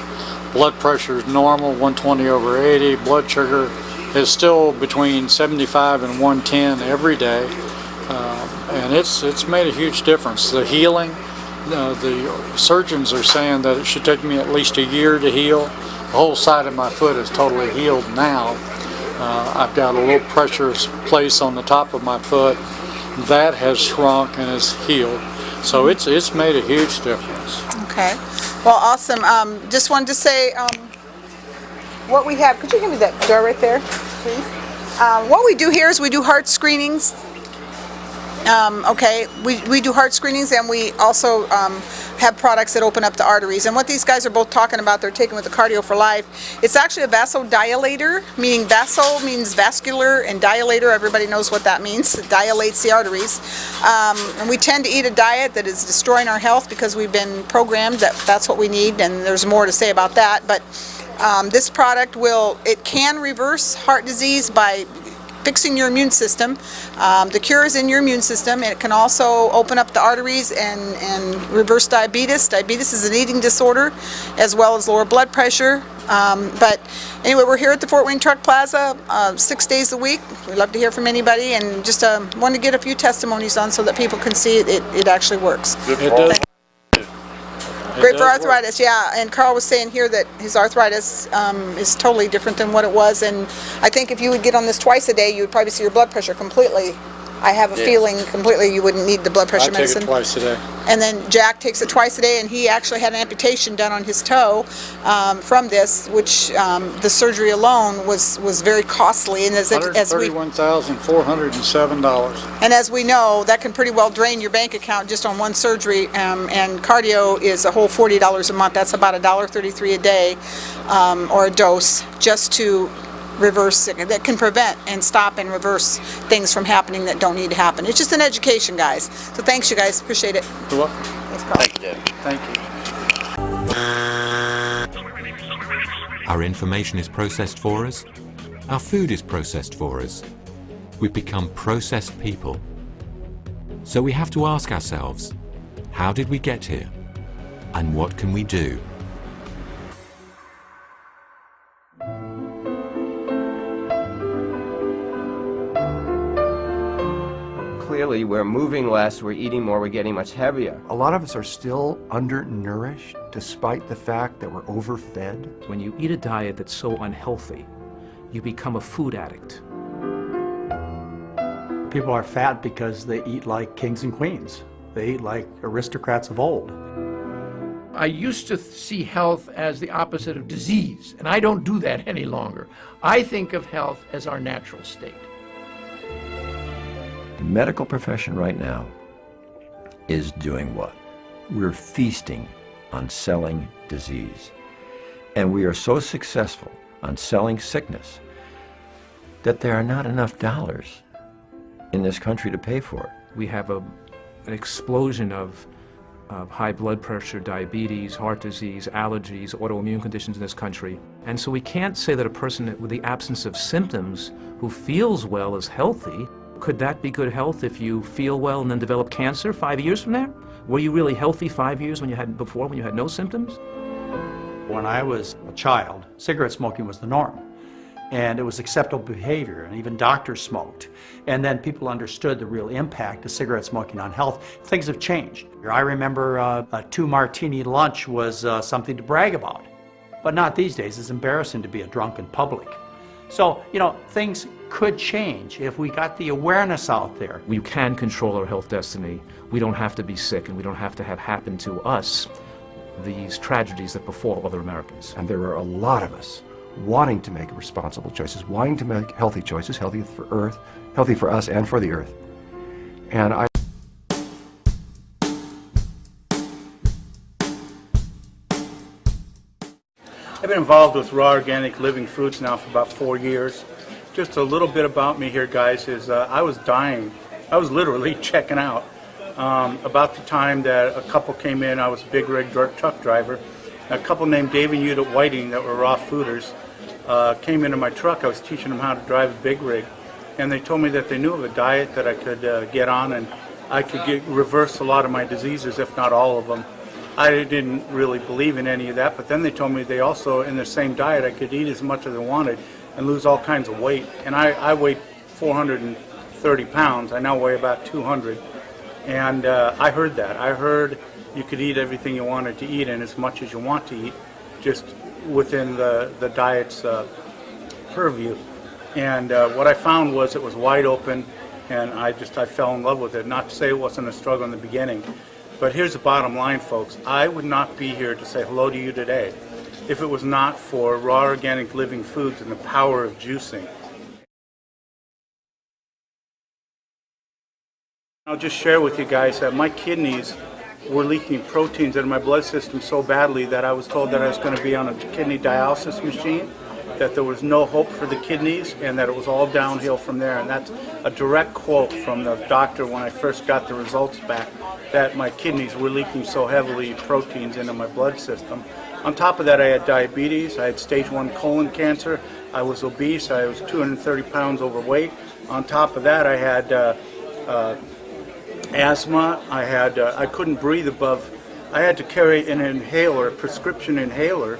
blood pressure is normal, 120/80. Blood sugar is still between 75 and 110 every day, and it's made a huge difference. The healing, the surgeons are saying that it should take me at least a year to heal. The whole side of my foot is totally healed now. I've got a low pressure place on the top of my foot that has shrunk and is healed. So it's made a huge difference. Okay. Well, awesome. Just wanted to say what we have. Could you give me that jar right there, please? What we do here is we do heart screenings. Okay, we do heart screenings, and we also have products that open up the arteries. And what these guys are both talking about, they're taking with the Cardio for Life. It's actually a vasodilator, meaning vaso means vascular, and dilator, everybody knows what that means. It dilates the arteries. And we tend to eat a diet that is destroying our health because we've been programmed that that's what we need, and there's more to say about that. But this product it can reverse heart disease by fixing your immune system. The cure is in your immune system, and it can also open up the arteries and reverse diabetes. Diabetes is an eating disorder, as well as lower blood pressure. But anyway, we're here at the Fort Wayne Truck Plaza 6 days a week. We'd love to hear from anybody, and just want to get a few testimonies on so that people can see it actually works. It does. Great for arthritis, yeah. And Carl was saying here that his arthritis is totally different than what it was. And I think if you would get on this twice a day, you would probably see your blood pressure completely. I have a feeling completely you wouldn't need the blood pressure medicine. I take it twice a day. And then Jack takes it twice a day, and he actually had an amputation done on his toe from this, which the surgery alone was very costly. And as $131,407. And as we know, that can pretty well drain your bank account just on one surgery. And cardio is a whole $40 a month. That's about $1.33 a day or a dose just to reverse that can prevent and stop and reverse things from happening that don't need to happen. It's just an education, guys. So thanks, you guys. Appreciate it. You're welcome. Thank you, Deb. Thank you. Our information is processed for us. Our food is processed for us. We've become processed people. So we have to ask ourselves, how did we get here? And what can we do? Clearly, we're moving less, we're eating more, we're getting much heavier. A lot of us are still undernourished despite the fact that we're overfed. When you eat a diet that's so unhealthy, you become a food addict. People are fat because they eat like kings and queens. They eat like aristocrats of old. I used to see health as the opposite of disease, and I don't do that any longer. I think of health as our natural state. The medical profession right now is doing what? We're feasting on selling disease. And we are so successful on selling sickness that there are not enough dollars in this country to pay for it. We have an explosion of high blood pressure, diabetes, heart disease, allergies, autoimmune conditions in this country. And so we can't say that a person with the absence of symptoms who feels well is healthy. Could that be good health if you feel well and then develop cancer 5 years from there? Were you really healthy 5 years when you had no symptoms? When I was a child, cigarette smoking was the norm. And it was acceptable behavior, and even doctors smoked. And then people understood the real impact of cigarette smoking on health. Things have changed. I remember a 2-martini lunch was something to brag about. But not these days. It's embarrassing to be a drunk in public. So, things could change if we got the awareness out there. We can control our health destiny. We don't have to be sick, and we don't have to have happen to us these tragedies that befall other Americans. And there are a lot of us wanting to make responsible choices, wanting to make healthy choices, healthy for Earth, healthy for us and for the Earth. And I've been involved with raw organic living foods now for about 4 years. Just a little bit about me here, guys, is I was dying. I was literally checking out. About the time that a couple came in, I was a big rig truck driver. A couple named Dave and Udit Whiting that were raw fooders came into my truck. I was teaching them how to drive a big rig. And they told me that they knew of a diet that I could get on, and I could reverse a lot of my diseases, if not all of them. I didn't really believe in any of that, but then they told me they also, in the same diet, I could eat as much as I wanted and lose all kinds of weight. And I weighed 430 pounds. I now weigh about 200. And I heard that. I heard you could eat everything you wanted to eat and as much as you want to eat, just within the diet's purview. And what I found was it was wide open, and I fell in love with it. Not to say it wasn't a struggle in the beginning, but here's the bottom line, folks. I would not be here to say hello to you today if it was not for raw organic living foods and the power of juicing. I'll just share with you guys that my kidneys were leaking proteins into my blood system so badly that I was told that I was going to be on a kidney dialysis machine, that there was no hope for the kidneys, and that it was all downhill from there. And that's a direct quote from the doctor when I first got the results back, that my kidneys were leaking so heavily proteins into my blood system. On top of that, I had diabetes, I had stage 1 colon cancer, I was obese, I was 230 pounds overweight. On top of that, I had asthma, I couldn't breathe above, I had to carry an inhaler, a prescription inhaler,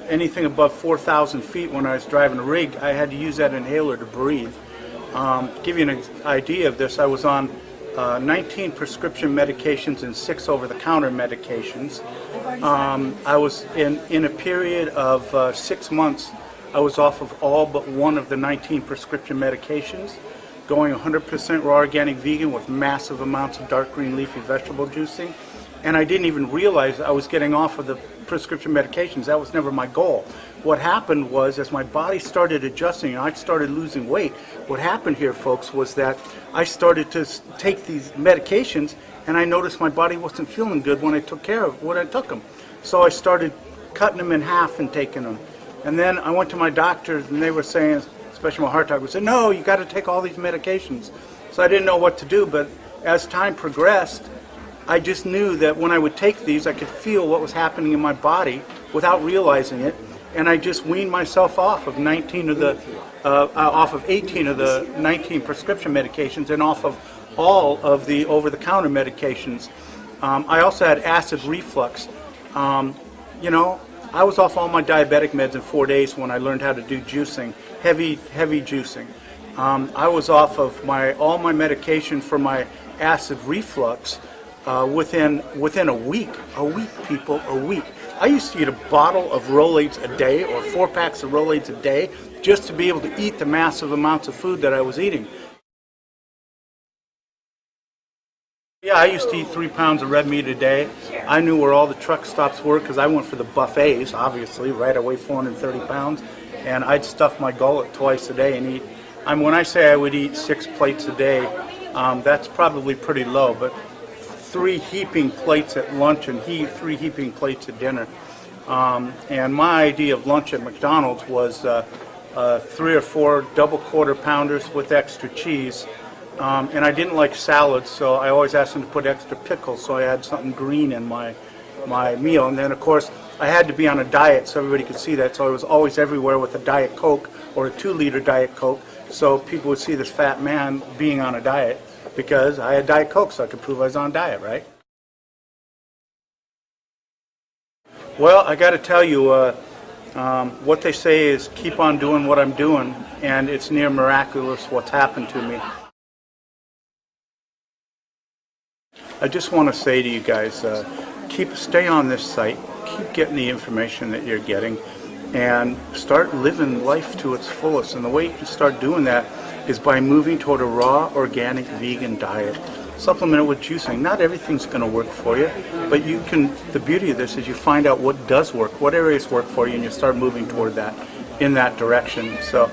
anything above 4,000 feet when I was driving a rig. I had to use that inhaler to breathe. To give you an idea of this, I was on 19 prescription medications and 6 over-the-counter medications. I was in a period of 6 months, I was off of all but one of the 19 prescription medications, going 100% raw organic vegan with massive amounts of dark green leafy vegetable juicing. And I didn't even realize I was getting off of the prescription medications. That was never my goal. What happened was, as my body started adjusting and I started losing weight, what happened here, folks, was that I started to take these medications and I noticed my body wasn't feeling good when I took them. So I started cutting them in half and taking them. And then I went to my doctors and they were saying, especially my heart doctor, said, no, you got to take all these medications. So I didn't know what to do, but as time progressed, I just knew that when I would take these, I could feel what was happening in my body without realizing it, and I just weaned myself off of 18 of the 19 prescription medications and off of all of the over-the-counter medications. I also had acid reflux. I was off all my diabetic meds in 4 days when I learned how to do juicing, heavy juicing. I was off of all my medication for my acid reflux within a week, people, a week. I used to eat a bottle of Rolaids a day or 4 packs of Rolaids a day just to be able to eat the massive amounts of food that I was eating. Yeah, I used to eat 3 pounds of red meat a day. I knew where all the truck stops were because I went for the buffets, obviously, right? I weigh 430 pounds, and I'd stuff my gullet twice a day and eat. When I say I would eat 6 plates a day, that's probably pretty low, but 3 heaping plates at lunch and 3 heaping plates at dinner. And my idea of lunch at McDonald's was 3 or 4 double quarter pounders with extra cheese. And I didn't like salads, so I always asked them to put extra pickles so I had something green in my meal. And then, of course, I had to be on a diet so everybody could see that, so I was always everywhere with a Diet Coke or a 2-liter Diet Coke so people would see this fat man being on a diet because I had Diet Coke so I could prove I was on a diet, right? Well, I got to tell you, what they say is keep on doing what I'm doing, and it's near miraculous what's happened to me. I just want to say to you guys, stay on this site, keep getting the information that you're getting, and start living life to its fullest. And the way you can start doing that is by moving toward a raw, organic, vegan diet. Supplement it with juicing. Not everything's going to work for you, but you can. The beauty of this is you find out what does work, what areas work for you, and you start moving toward that, in that direction. So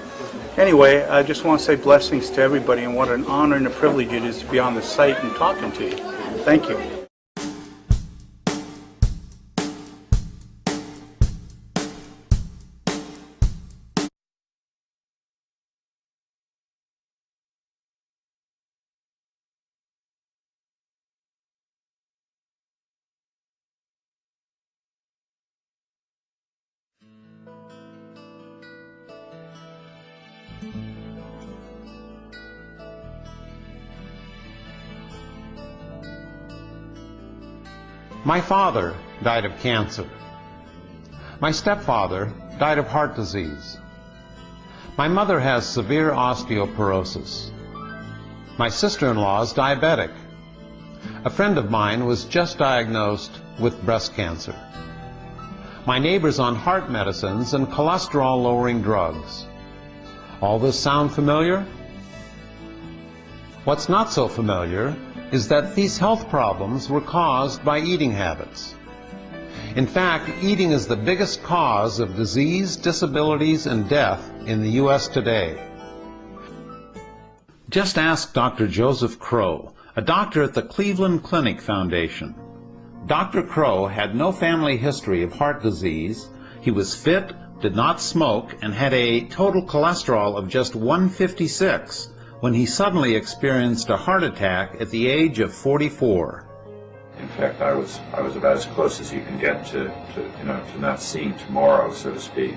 anyway, I just want to say blessings to everybody, and what an honor and a privilege it is to be on the site and talking to you. Thank you. My father died of cancer. My stepfather died of heart disease. My mother has severe osteoporosis. My sister-in-law is diabetic. A friend of mine was just diagnosed with breast cancer. My neighbor's on heart medicines and cholesterol-lowering drugs. All this sound familiar? What's not so familiar is that these health problems were caused by eating habits. In fact, eating is the biggest cause of disease, disabilities, and death in the U.S. today. Just ask Dr. Joseph Crow, a doctor at the Cleveland Clinic Foundation. Dr. Crow had no family history of heart disease. He was fit, did not smoke, and had a total cholesterol of just 156 when he suddenly experienced a heart attack at the age of 44. In fact, I was about as close as you can get to not seeing tomorrow, so to speak.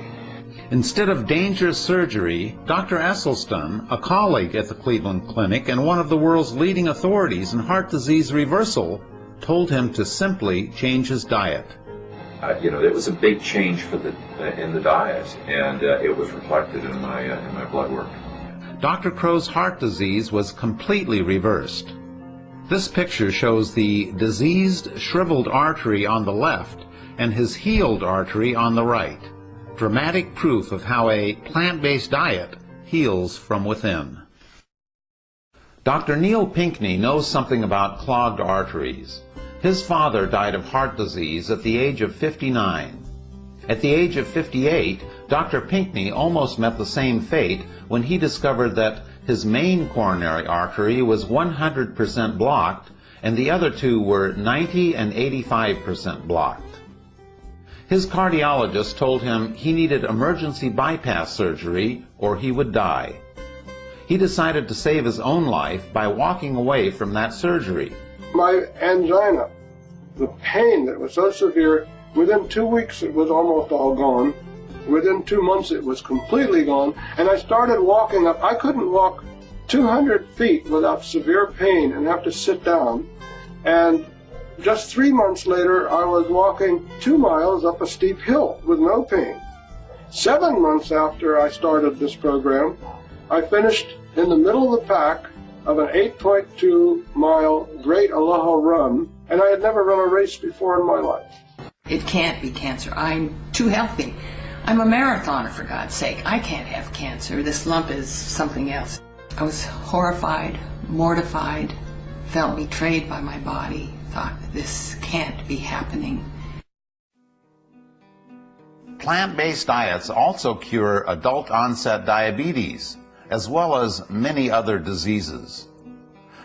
Instead of dangerous surgery, Dr. Esselstyn, a colleague at the Cleveland Clinic and one of the world's leading authorities in heart disease reversal, told him to simply change his diet. It was a big change in the diet, and it was reflected in my blood work. Dr. Crow's heart disease was completely reversed. This picture shows the diseased, shriveled artery on the left and his healed artery on the right. Dramatic proof of how a plant-based diet heals from within. Dr. Neil Pinckney knows something about clogged arteries. His father died of heart disease at the age of 59. At the age of 58, Dr. Pinckney almost met the same fate when he discovered that his main coronary artery was 100% blocked, and the other two were 90 and 85% blocked. His cardiologist told him he needed emergency bypass surgery or he would die. He decided to save his own life by walking away from that surgery. My angina, the pain that was so severe, within 2 weeks it was almost all gone. Within 2 months it was completely gone, and I started walking up. I couldn't walk 200 feet without severe pain and have to sit down. And just 3 months later, I was walking 2 miles up a steep hill with no pain. 7 months after I started this program, I finished in the middle of the pack of an 8.2-mile Great Aloha Run, and I had never run a race before in my life. It can't be cancer. I'm too healthy. I'm a marathoner, for God's sake. I can't have cancer. This lump is something else. I was horrified, mortified, felt betrayed by my body, thought this can't be happening. Plant-based diets also cure adult-onset diabetes, as well as many other diseases.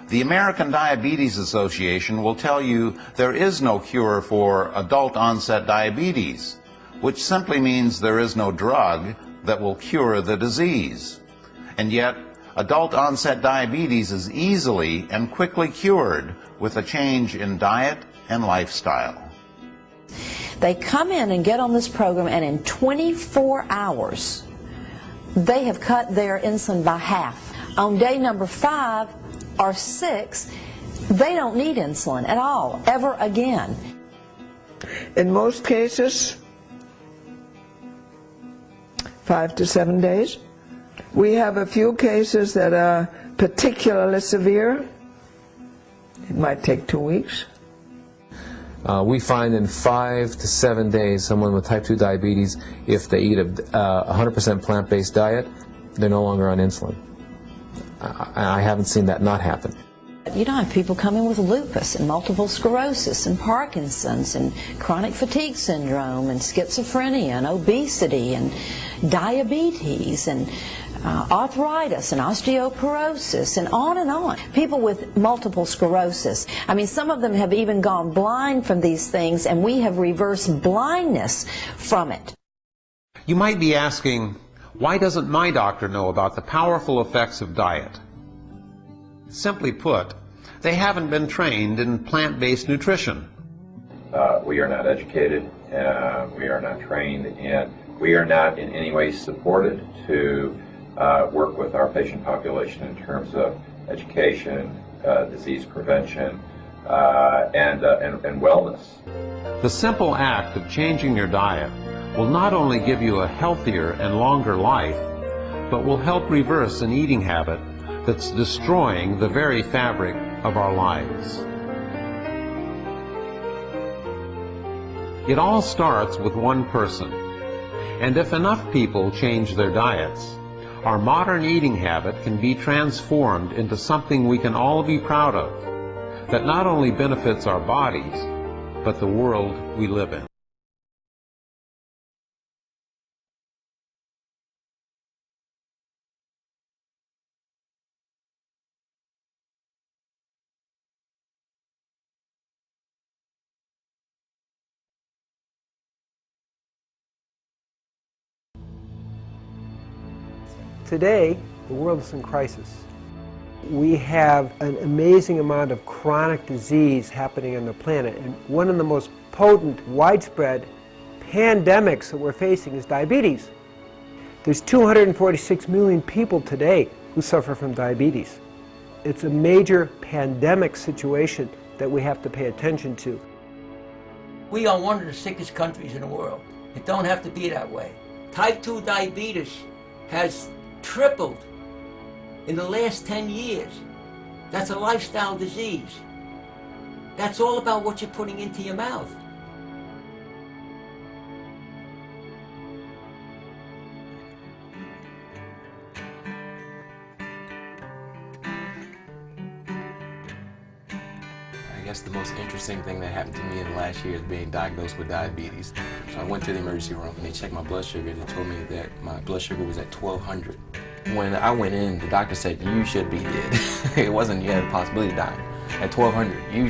The American Diabetes Association will tell you there is no cure for adult-onset diabetes, which simply means there is no drug that will cure the disease. And yet, adult-onset diabetes is easily and quickly cured with a change in diet and lifestyle. They come in and get on this program, and in 24 hours, they have cut their insulin by half. On day number 5 or 6, they don't need insulin at all, ever again. In most cases, 5 to 7 days. We have a few cases that are particularly severe. It might take 2 weeks. We find in 5 to 7 days someone with type 2 diabetes, if they eat a 100% plant-based diet, they're no longer on insulin. I haven't seen that not happen. You don't have people coming with lupus and multiple sclerosis and Parkinson's and chronic fatigue syndrome and schizophrenia and obesity and diabetes and arthritis and osteoporosis and on and on. People with multiple sclerosis. I mean, some of them have even gone blind from these things, and we have reversed blindness from it. You might be asking, why doesn't my doctor know about the powerful effects of diet? Simply put, they haven't been trained in plant-based nutrition. We are not educated, we are not trained, and we are not in any way supported to work with our patient population in terms of education, disease prevention, and wellness. The simple act of changing your diet will not only give you a healthier and longer life, but will help reverse an eating habit that's destroying the very fabric of our lives. It all starts with one person, and if enough people change their diets, our modern eating habit can be transformed into something we can all be proud of, that not only benefits our bodies, but the world we live in. Today, the world is in crisis. We have an amazing amount of chronic disease happening on the planet, and one of the most potent, widespread pandemics that we're facing is diabetes. There's 246 million people today who suffer from diabetes. It's a major pandemic situation that we have to pay attention to. We are one of the sickest countries in the world. It don't have to be that way. Type 2 diabetes has tripled in the last 10 years. That's a lifestyle disease. That's all about what you're putting into your mouth. I guess the most interesting thing that happened to me in the last year is being diagnosed with diabetes. So I went to the emergency room and they checked my blood sugar. They told me that my blood sugar was at 1200. When I went in, the doctor said, you should be dead. It wasn't you had a possibility of dying. At 1200, you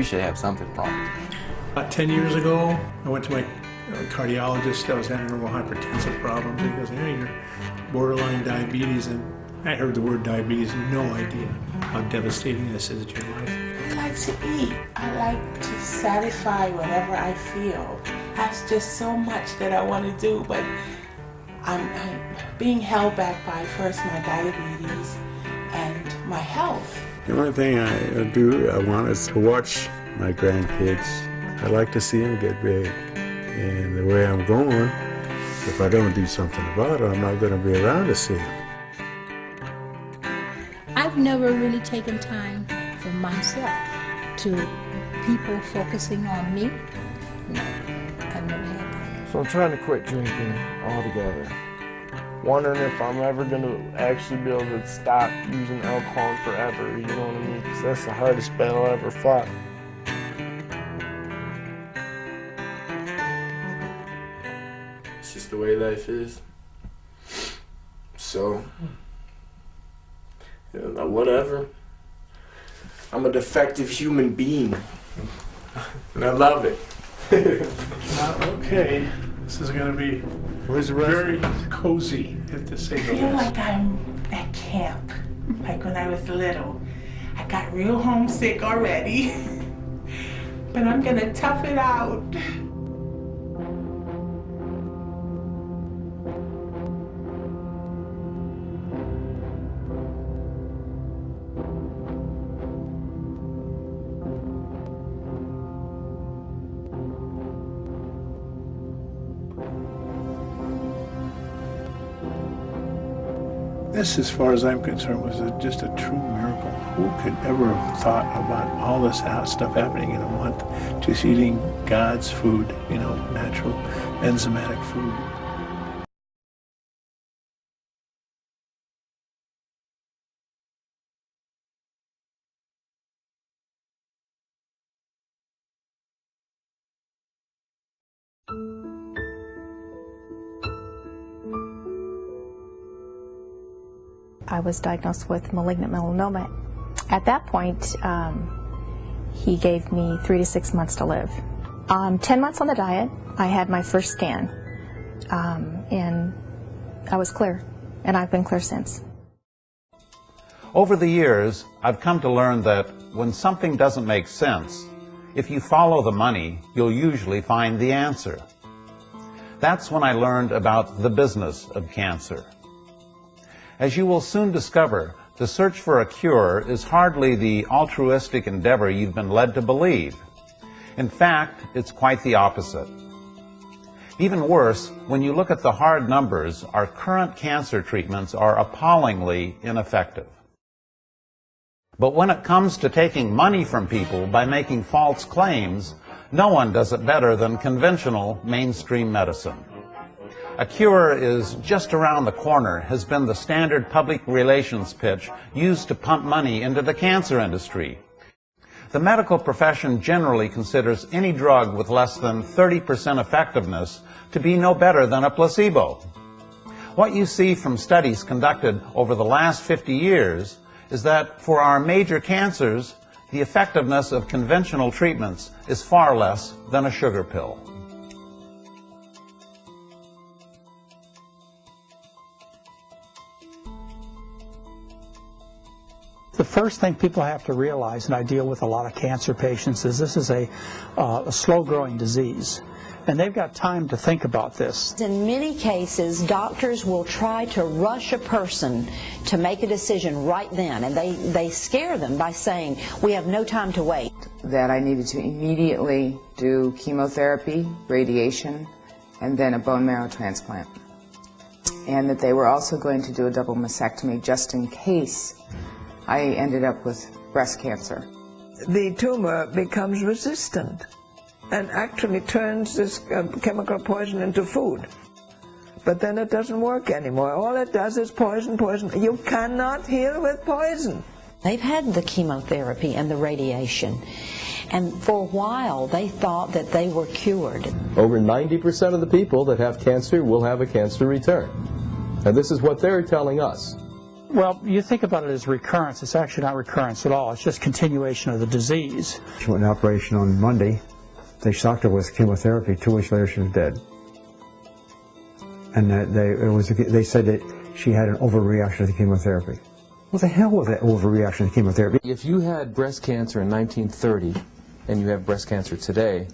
should have something wrong. About 10 years ago, I went to my cardiologist. I was having normal hypertensive problems. He goes, hey, you're borderline diabetes. And I heard the word diabetes, no idea how devastating this is to your life. I like to eat. I like to satisfy whatever I feel. That's just so much that I want to do, but I'm being held back by first my diabetes and my health. The only thing I want is to watch my grandkids. I like to see them get big. And the way I'm going, if I don't do something about it, I'm not going to be around to see them. I've never really taken time for myself to people focusing on me. No, I've never had that. So I'm trying to quit drinking altogether. Wondering if I'm ever going to actually be able to stop using alcohol forever, you know what I mean? Because that's the hardest battle I ever fought. It's just the way life is. So, you know, whatever. I'm a defective human being. And I love it. Okay, this is going to be very cozy, to say I the feel least. like I'm at camp, like when I was little. I got real homesick already, but I'm gonna tough it out. This, as far as I'm concerned, was just a true miracle. Who could ever have thought about all this stuff happening in a month? Just eating God's food, you know, natural, enzymatic food. I was diagnosed with malignant melanoma. At that point, he gave me 3 to 6 months to live. 10 months on the diet, I had my first scan, and I was clear, and I've been clear since. Over the years, I've come to learn that when something doesn't make sense, if you follow the money, you'll usually find the answer. That's when I learned about the business of cancer. As you will soon discover, The search for a cure is hardly the altruistic endeavor you've been led to believe. In fact, it's quite the opposite. Even worse, when you look at the hard numbers, our current cancer treatments are appallingly ineffective. But when it comes to taking money from people by making false claims, no one does it better than conventional mainstream medicine. A cure is just around the corner has been the standard public relations pitch used to pump money into the cancer industry. The medical profession generally considers any drug with less than 30% effectiveness to be no better than a placebo. What you see from studies conducted over the last 50 years is that for our major cancers, the effectiveness of conventional treatments is far less than a sugar pill. The first thing people have to realize, and I deal with a lot of cancer patients, is this is a slow-growing disease. And they've got time to think about this. In many cases, doctors will try to rush a person to make a decision right then, and they scare them by saying, we have no time to wait. That I needed to immediately do chemotherapy, radiation, and then a bone marrow transplant. And that they were also going to do a double mastectomy just in case I ended up with breast cancer. The tumor becomes resistant and actually turns this chemical poison into food. But then it doesn't work anymore. All it does is poison, poison. You cannot heal with poison. They've had the chemotherapy and the radiation, and for a while they thought that they were cured. Over 90% of the people that have cancer will have a cancer return. And this is what they're telling us. Well, you think about it as recurrence. It's actually not recurrence at all. It's just continuation of the disease. She went in operation on Monday. They shocked her with chemotherapy. 2 weeks later, she was dead. And they said that she had an overreaction to the chemotherapy. What the hell was that overreaction to chemotherapy? If you had breast cancer in 1930 and you have breast cancer today,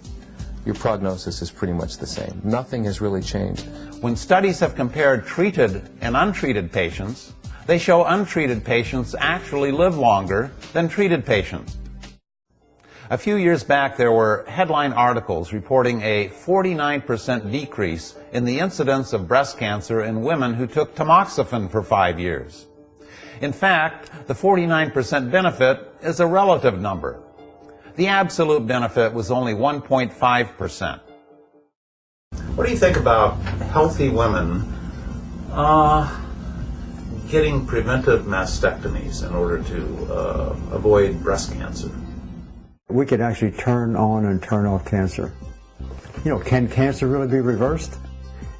your prognosis is pretty much the same. Nothing has really changed. When studies have compared treated and untreated patients, they show untreated patients actually live longer than treated patients. A few years back, there were headline articles reporting a 49% decrease in the incidence of breast cancer in women who took tamoxifen for 5 years. In fact, the 49% benefit is a relative number. The absolute benefit was only 1.5%. What do you think about healthy women getting preventive mastectomies in order to avoid breast cancer? We can actually turn on and turn off cancer. You know, can cancer really be reversed?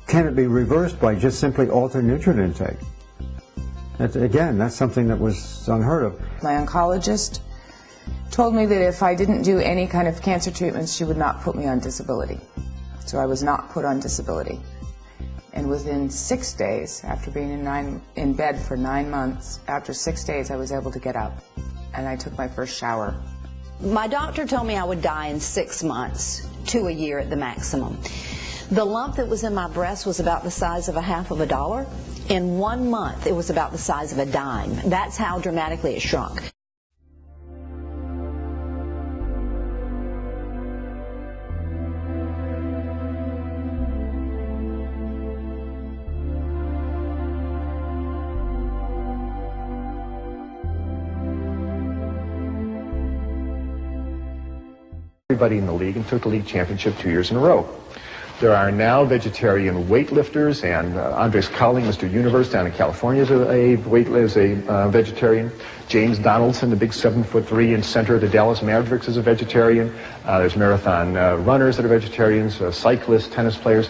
Can it be reversed by just simply altering nutrient intake? Again, that's something that was unheard of. My oncologist told me that if I didn't do any kind of cancer treatments, she would not put me on disability. So I was not put on disability. And within 6 days, after being in bed for 9 months, after 6 days I was able to get up. And I took my first shower. My doctor told me I would die in 6 months to a year at the maximum. The lump that was in my breast was about the size of $0.50. In 1 month, it was about the size of a dime. That's how dramatically it shrunk. Everybody in the league and took the league championship 2 years in a row. There are now vegetarian weightlifters, and Andres Cowling, Mr. Universe down in California, is a vegetarian. James Donaldson, the big 7'3" and center of the Dallas Mavericks, is a vegetarian. There's marathon runners that are vegetarians, cyclists, tennis players.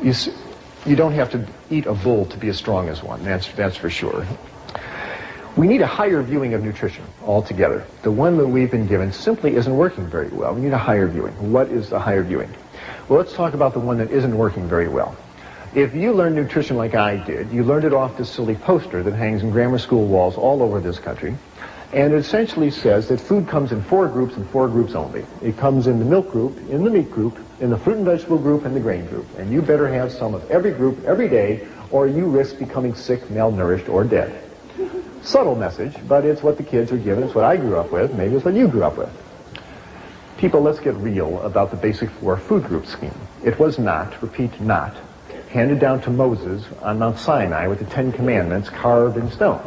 You don't have to eat a bull to be as strong as one, that's for sure. We need a higher viewing of nutrition altogether. The one that we've been given simply isn't working very well. We need a higher viewing. What is the higher viewing? Well, let's talk about the one that isn't working very well. If you learn nutrition like I did, you learned it off this silly poster that hangs in grammar school walls all over this country. And it essentially says that food comes in 4 groups and 4 groups only. It comes in the milk group, in the meat group, in the fruit and vegetable group, and the grain group. And you better have some of every group every day, or you risk becoming sick, malnourished, or dead. Subtle message, but it's what the kids are given. It's what I grew up with. Maybe it's what you grew up with. People, let's get real about the Basic Four food group scheme. It was not, repeat, not, handed down to Moses on Mount Sinai with the 10 Commandments carved in stone.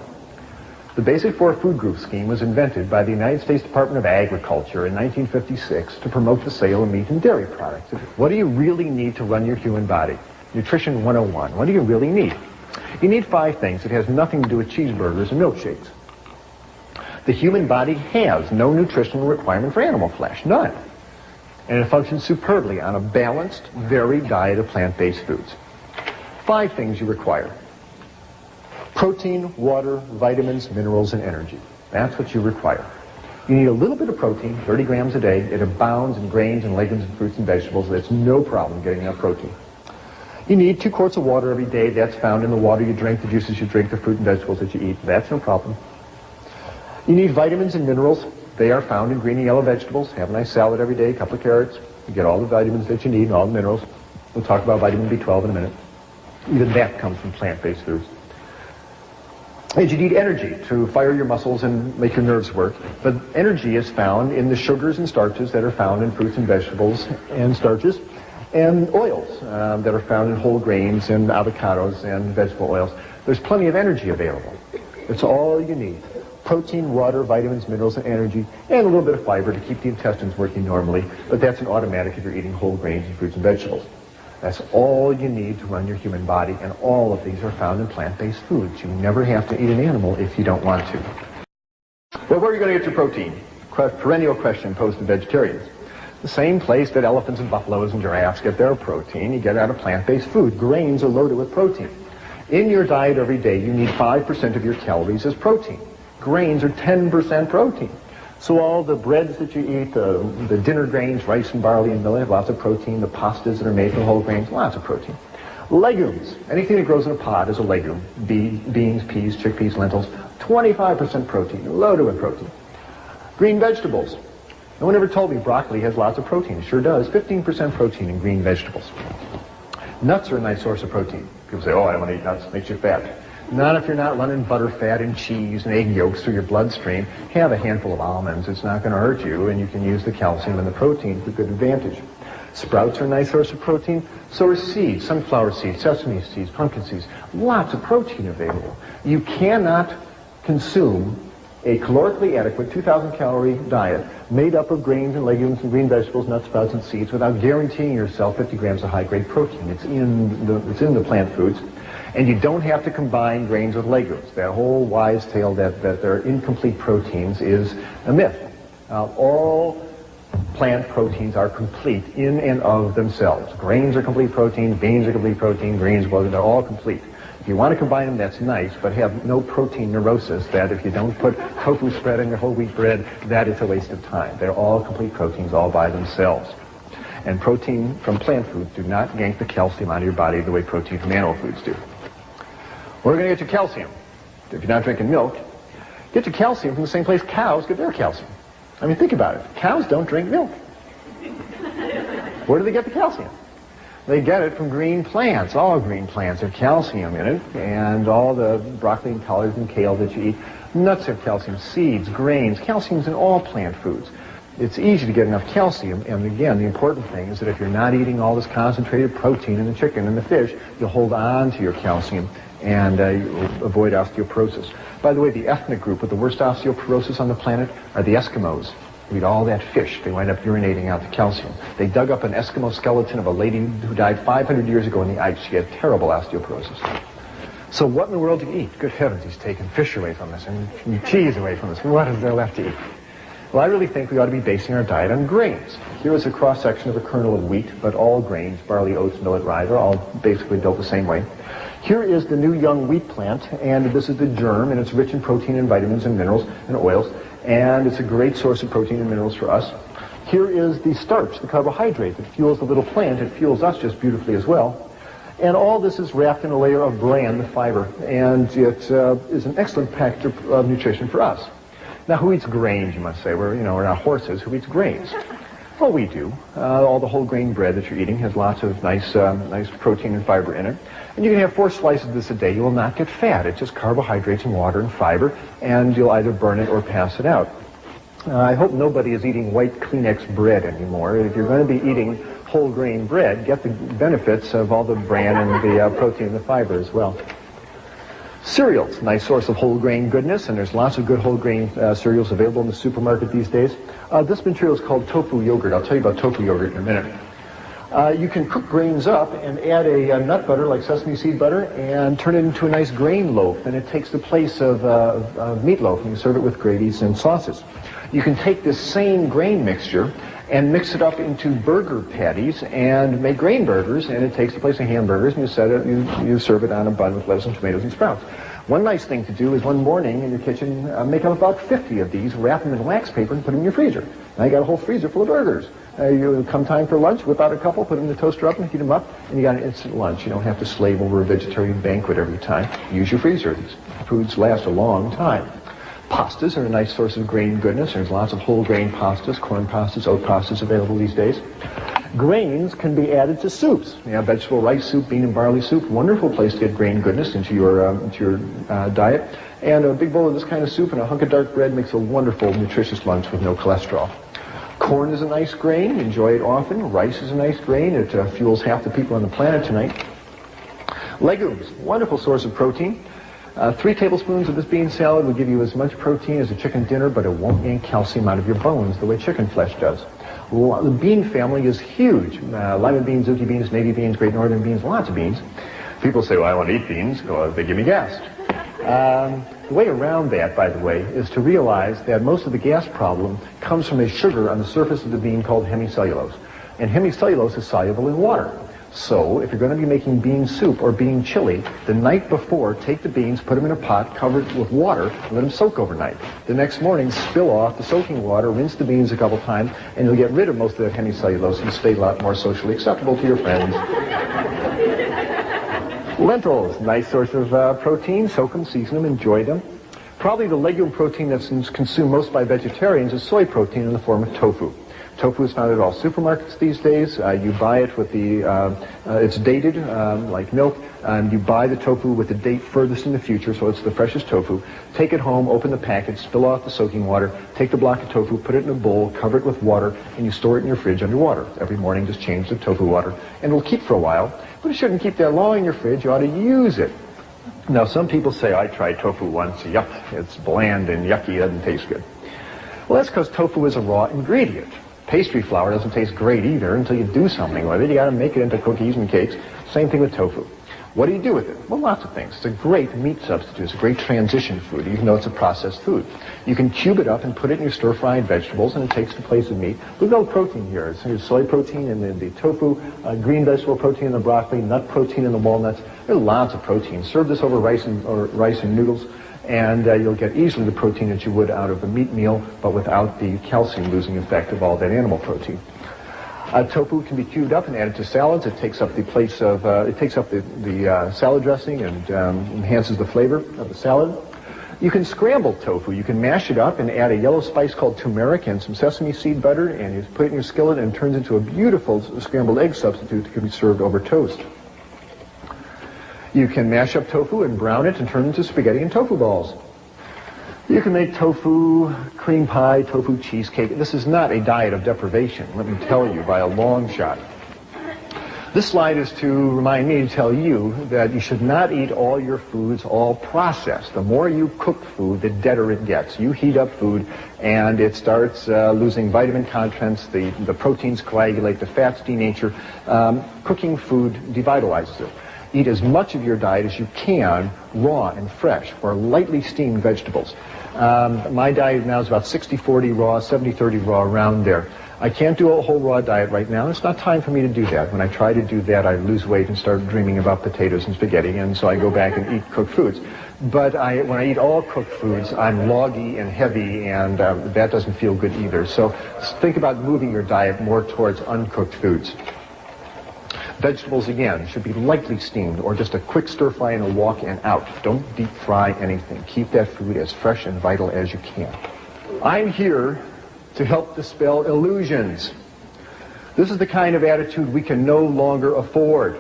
The Basic Four food group scheme was invented by the United States Department of Agriculture in 1956 to promote the sale of meat and dairy products. What do you really need to run your human body? Nutrition 101. What do you really need? You need 5 things. It has nothing to do with cheeseburgers and milkshakes. The human body has no nutritional requirement for animal flesh, none. And it functions superbly on a balanced, varied diet of plant-based foods. 5 things you require. Protein, water, vitamins, minerals, and energy. That's what you require. You need a little bit of protein, 30 grams a day. It abounds in grains and legumes and fruits and vegetables. That's no problem getting enough protein. You need 2 quarts of water every day. That's found in the water you drink, the juices you drink, the fruit and vegetables that you eat. That's no problem. You need vitamins and minerals. They are found in green and yellow vegetables. Have a nice salad every day, a couple of carrots. You get all the vitamins that you need and all the minerals. We'll talk about vitamin B12 in a minute. Even that comes from plant-based foods. And you need energy to fire your muscles and make your nerves work. But energy is found in the sugars and starches that are found in fruits and vegetables and starches, and oils that are found in whole grains and avocados and vegetable oils. There's plenty of energy available. It's all you need. Protein, water, vitamins, minerals, and energy, and a little bit of fiber to keep the intestines working normally, but that's an automatic if you're eating whole grains and fruits and vegetables. That's all you need to run your human body, and all of these are found in plant-based foods. You never have to eat an animal if you don't want to. Well, where are you going to get your protein? Perennial question posed to vegetarians. The same place that elephants and buffaloes and giraffes get their protein, you get it out of plant-based food. Grains are loaded with protein. In your diet every day, you need 5% of your calories as protein. Grains are 10% protein. So all the breads that you eat, the dinner grains, rice and barley and millet, have lots of protein. The pastas that are made from whole grains, lots of protein. Legumes, anything that grows in a pod is a legume. Beans, peas, chickpeas, lentils, 25% protein, loaded with protein. Green vegetables. No one ever told me broccoli has lots of protein. It sure does. 15% protein in green vegetables. Nuts are a nice source of protein. People say, oh, I don't want to eat nuts. It makes you fat. Not if you're not running butter fat and cheese and egg yolks through your bloodstream. Have a handful of almonds. It's not going to hurt you, and you can use the calcium and the protein for good advantage. Sprouts are a nice source of protein. So are seeds, sunflower seeds, sesame seeds, pumpkin seeds. Lots of protein available. You cannot consume a calorically adequate 2,000 calorie diet made up of grains and legumes and green vegetables, nuts, sprouts, and seeds without guaranteeing yourself 50 grams of high-grade protein. It's in the plant foods. And you don't have to combine grains with legumes. That whole wise tale that they're incomplete proteins is a myth. All plant proteins are complete in and of themselves. Grains are complete protein, beans are complete protein, greens, well, they're all complete. If you want to combine them, that's nice, but have no protein neurosis that if you don't put tofu spread in your whole wheat bread, that is a waste of time. They're all complete proteins all by themselves. And protein from plant foods do not yank the calcium out of your body the way protein from animal foods do. Where are you going to get your calcium? If you're not drinking milk, get your calcium from the same place cows get their calcium. I mean, think about it. Cows don't drink milk. Where do they get the calcium? They get it from green plants. All green plants have calcium in it, and all the broccoli and collards and kale that you eat. Nuts have calcium, seeds, grains. Calcium's in all plant foods. It's easy to get enough calcium, and again, the important thing is that if you're not eating all this concentrated protein in the chicken and the fish, you'll hold on to your calcium and you'll avoid osteoporosis. By the way, the ethnic group with the worst osteoporosis on the planet are the Eskimos. Who eat all that fish. They wind up urinating out the calcium. They dug up an Eskimo skeleton of a lady who died 500 years ago in the ice. She had terrible osteoporosis. So what in the world do you eat? Good heavens, he's taken fish away from us and cheese away from us. What is there left to eat? Well, I really think we ought to be basing our diet on grains. Here is a cross-section of a kernel of wheat, but all grains, barley, oats, millet, rye, are all basically built the same way. Here is the new young wheat plant, and this is the germ, and it's rich in protein and vitamins and minerals and oils, and it's a great source of protein and minerals for us. Here is the starch, the carbohydrate that fuels the little plant. It fuels us just beautifully as well. And all this is wrapped in a layer of bran, the fiber, and it is an excellent package of nutrition for us. Now, who eats grains, you must say? We're not horses. Who eats grains? Well, we do. All the whole grain bread that you're eating has lots of nice protein and fiber in it. And you can have 4 slices of this a day. You will not get fat. It's just carbohydrates and water and fiber, and you'll either burn it or pass it out. I hope nobody is eating white Kleenex bread anymore. If you're going to be eating whole grain bread, get the benefits of all the bran and the protein and the fiber as well. Cereals, nice source of whole grain goodness, and there's lots of good whole grain cereals available in the supermarket these days. This material is called tofu yogurt. I'll tell you about tofu yogurt in a minute. You can cook grains up and add a nut butter like sesame seed butter and turn it into a nice grain loaf, and it takes the place of meatloaf, and you serve it with gravies and sauces. You can take this same grain mixture and mix it up into burger patties and make grain burgers, and it takes the place of hamburgers, and you serve it on a bun with lettuce and tomatoes and sprouts. One nice thing to do is one morning in your kitchen, make up about 50 of these, wrap them in wax paper, and put them in your freezer. Now you got a whole freezer full of burgers. You come time for lunch, whip out a couple, put them in the toaster oven, heat them up, and you got an instant lunch. You don't have to slave over a vegetarian banquet every time. Use your freezer. These foods last a long time. Pastas are a nice source of grain goodness. There's lots of whole grain pastas, corn pastas, oat pastas available these days. Grains can be added to soups. You have vegetable rice soup, bean and barley soup. Wonderful place to get grain goodness into your diet. And a big bowl of this kind of soup and a hunk of dark bread makes a wonderful, nutritious lunch with no cholesterol. Corn is a nice grain. Enjoy it often. Rice is a nice grain. It fuels half the people on the planet tonight. Legumes, wonderful source of protein. 3 tablespoons of this bean salad will give you as much protein as a chicken dinner, but it won't yank calcium out of your bones the way chicken flesh does. Well, the bean family is huge. Lima beans, zucchini beans, navy beans, great northern beans, lots of beans. People say, well, I want to eat beans. Well, they give me gas. The way around that, by the way, is to realize that most of the gas problem comes from a sugar on the surface of the bean called hemicellulose. And hemicellulose is soluble in water. So, if you're going to be making bean soup or bean chili, the night before, take the beans, put them in a pot, cover it with water, and let them soak overnight. The next morning, spill off the soaking water, rinse the beans a couple times, and you'll get rid of most of that hemicellulose and stay a lot more socially acceptable to your friends. Lentils, nice source of protein. Soak them, season them, enjoy them. Probably the legume protein that's consumed most by vegetarians is soy protein in the form of tofu. Tofu is found at all supermarkets these days. You buy it with it's dated like milk, and you buy the tofu with the date furthest in the future, so it's the freshest tofu. Take it home, open the package, spill off the soaking water, take the block of tofu, put it in a bowl, cover it with water, and you store it in your fridge underwater. Every morning just change the tofu water, and it'll keep for a while, but it shouldn't keep that long in your fridge. You ought to use it. Now, some people say, I tried tofu once, yuck, it's bland and yucky, it doesn't taste good. Well, that's because tofu is a raw ingredient. Pastry flour doesn't taste great either until you do something with it. You got to make it into cookies and cakes. Same thing with tofu. What do you do with it? Well, lots of things. It's a great meat substitute. It's a great transition food, even though it's a processed food. You can cube it up and put it in your stir-fried vegetables, and it takes the place of meat. Look at all the protein here. There's soy protein in the tofu, green vegetable protein in the broccoli, nut protein in the walnuts. There's lots of protein. Serve this over rice and noodles, and you'll get easily the protein that you would out of a meat meal, but without the calcium-losing effect of all that animal protein. Tofu can be cubed up and added to salads. It takes up the place of, the salad dressing and enhances the flavor of the salad. You can scramble tofu. You can mash it up and add a yellow spice called turmeric and some sesame seed butter, and you put it in your skillet, and it turns into a beautiful scrambled egg substitute that can be served over toast. You can mash up tofu and brown it and turn it into spaghetti and tofu balls. You can make tofu cream pie, tofu cheesecake. This is not a diet of deprivation, let me tell you, by a long shot. This slide is to remind me to tell you that you should not eat all your foods all processed. The more you cook food, the deader it gets. You heat up food and it starts losing vitamin contents, the proteins coagulate, the fats denature. Cooking food devitalizes it. Eat as much of your diet as you can raw and fresh or lightly steamed vegetables. My diet now is about 60-40 raw, 70-30 raw, around there. I can't do a whole raw diet right now. It's not time for me to do that. When I try to do that, I lose weight and start dreaming about potatoes and spaghetti, and so I go back and eat cooked foods. But when I eat all cooked foods, I'm loggy and heavy, and that doesn't feel good either. So think about moving your diet more towards uncooked foods. Vegetables, again, should be lightly steamed or just a quick stir fry and a walk and out. Don't deep fry anything. Keep that food as fresh and vital as you can. I'm here to help dispel illusions. This is the kind of attitude we can no longer afford.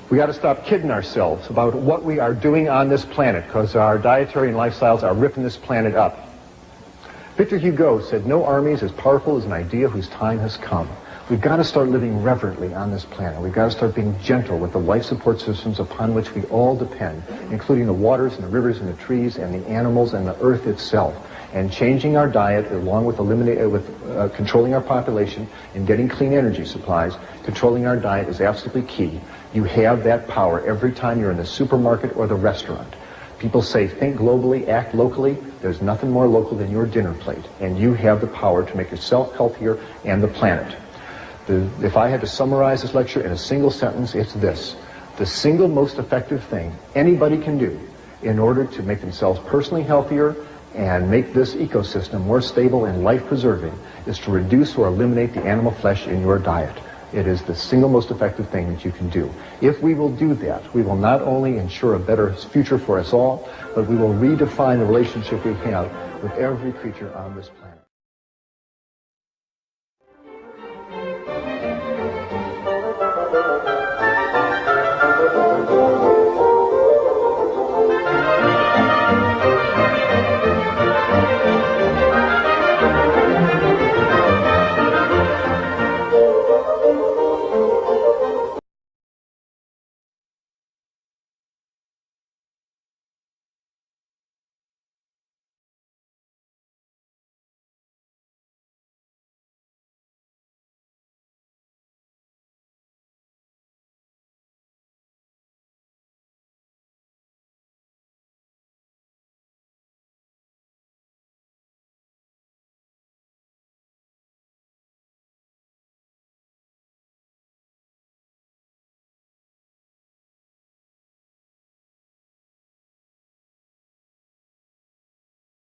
We got to stop kidding ourselves about what we are doing on this planet, because our dietary and lifestyles are ripping this planet up. Victor Hugo said, "No army is as powerful as an idea whose time has come." We've got to start living reverently on this planet. We've got to start being gentle with the life support systems upon which we all depend, including the waters and the rivers and the trees and the animals and the earth itself. And changing our diet, along with controlling our population and getting clean energy supplies, controlling our diet is absolutely key. You have that power every time you're in the supermarket or the restaurant. People say, think globally, act locally. There's nothing more local than your dinner plate. And you have the power to make yourself healthier and the planet. If I had to summarize this lecture in a single sentence, it's this. The single most effective thing anybody can do in order to make themselves personally healthier and make this ecosystem more stable and life-preserving is to reduce or eliminate the animal flesh in your diet. It is the single most effective thing that you can do. If we will do that, we will not only ensure a better future for us all, but we will redefine the relationship we have with every creature on this planet.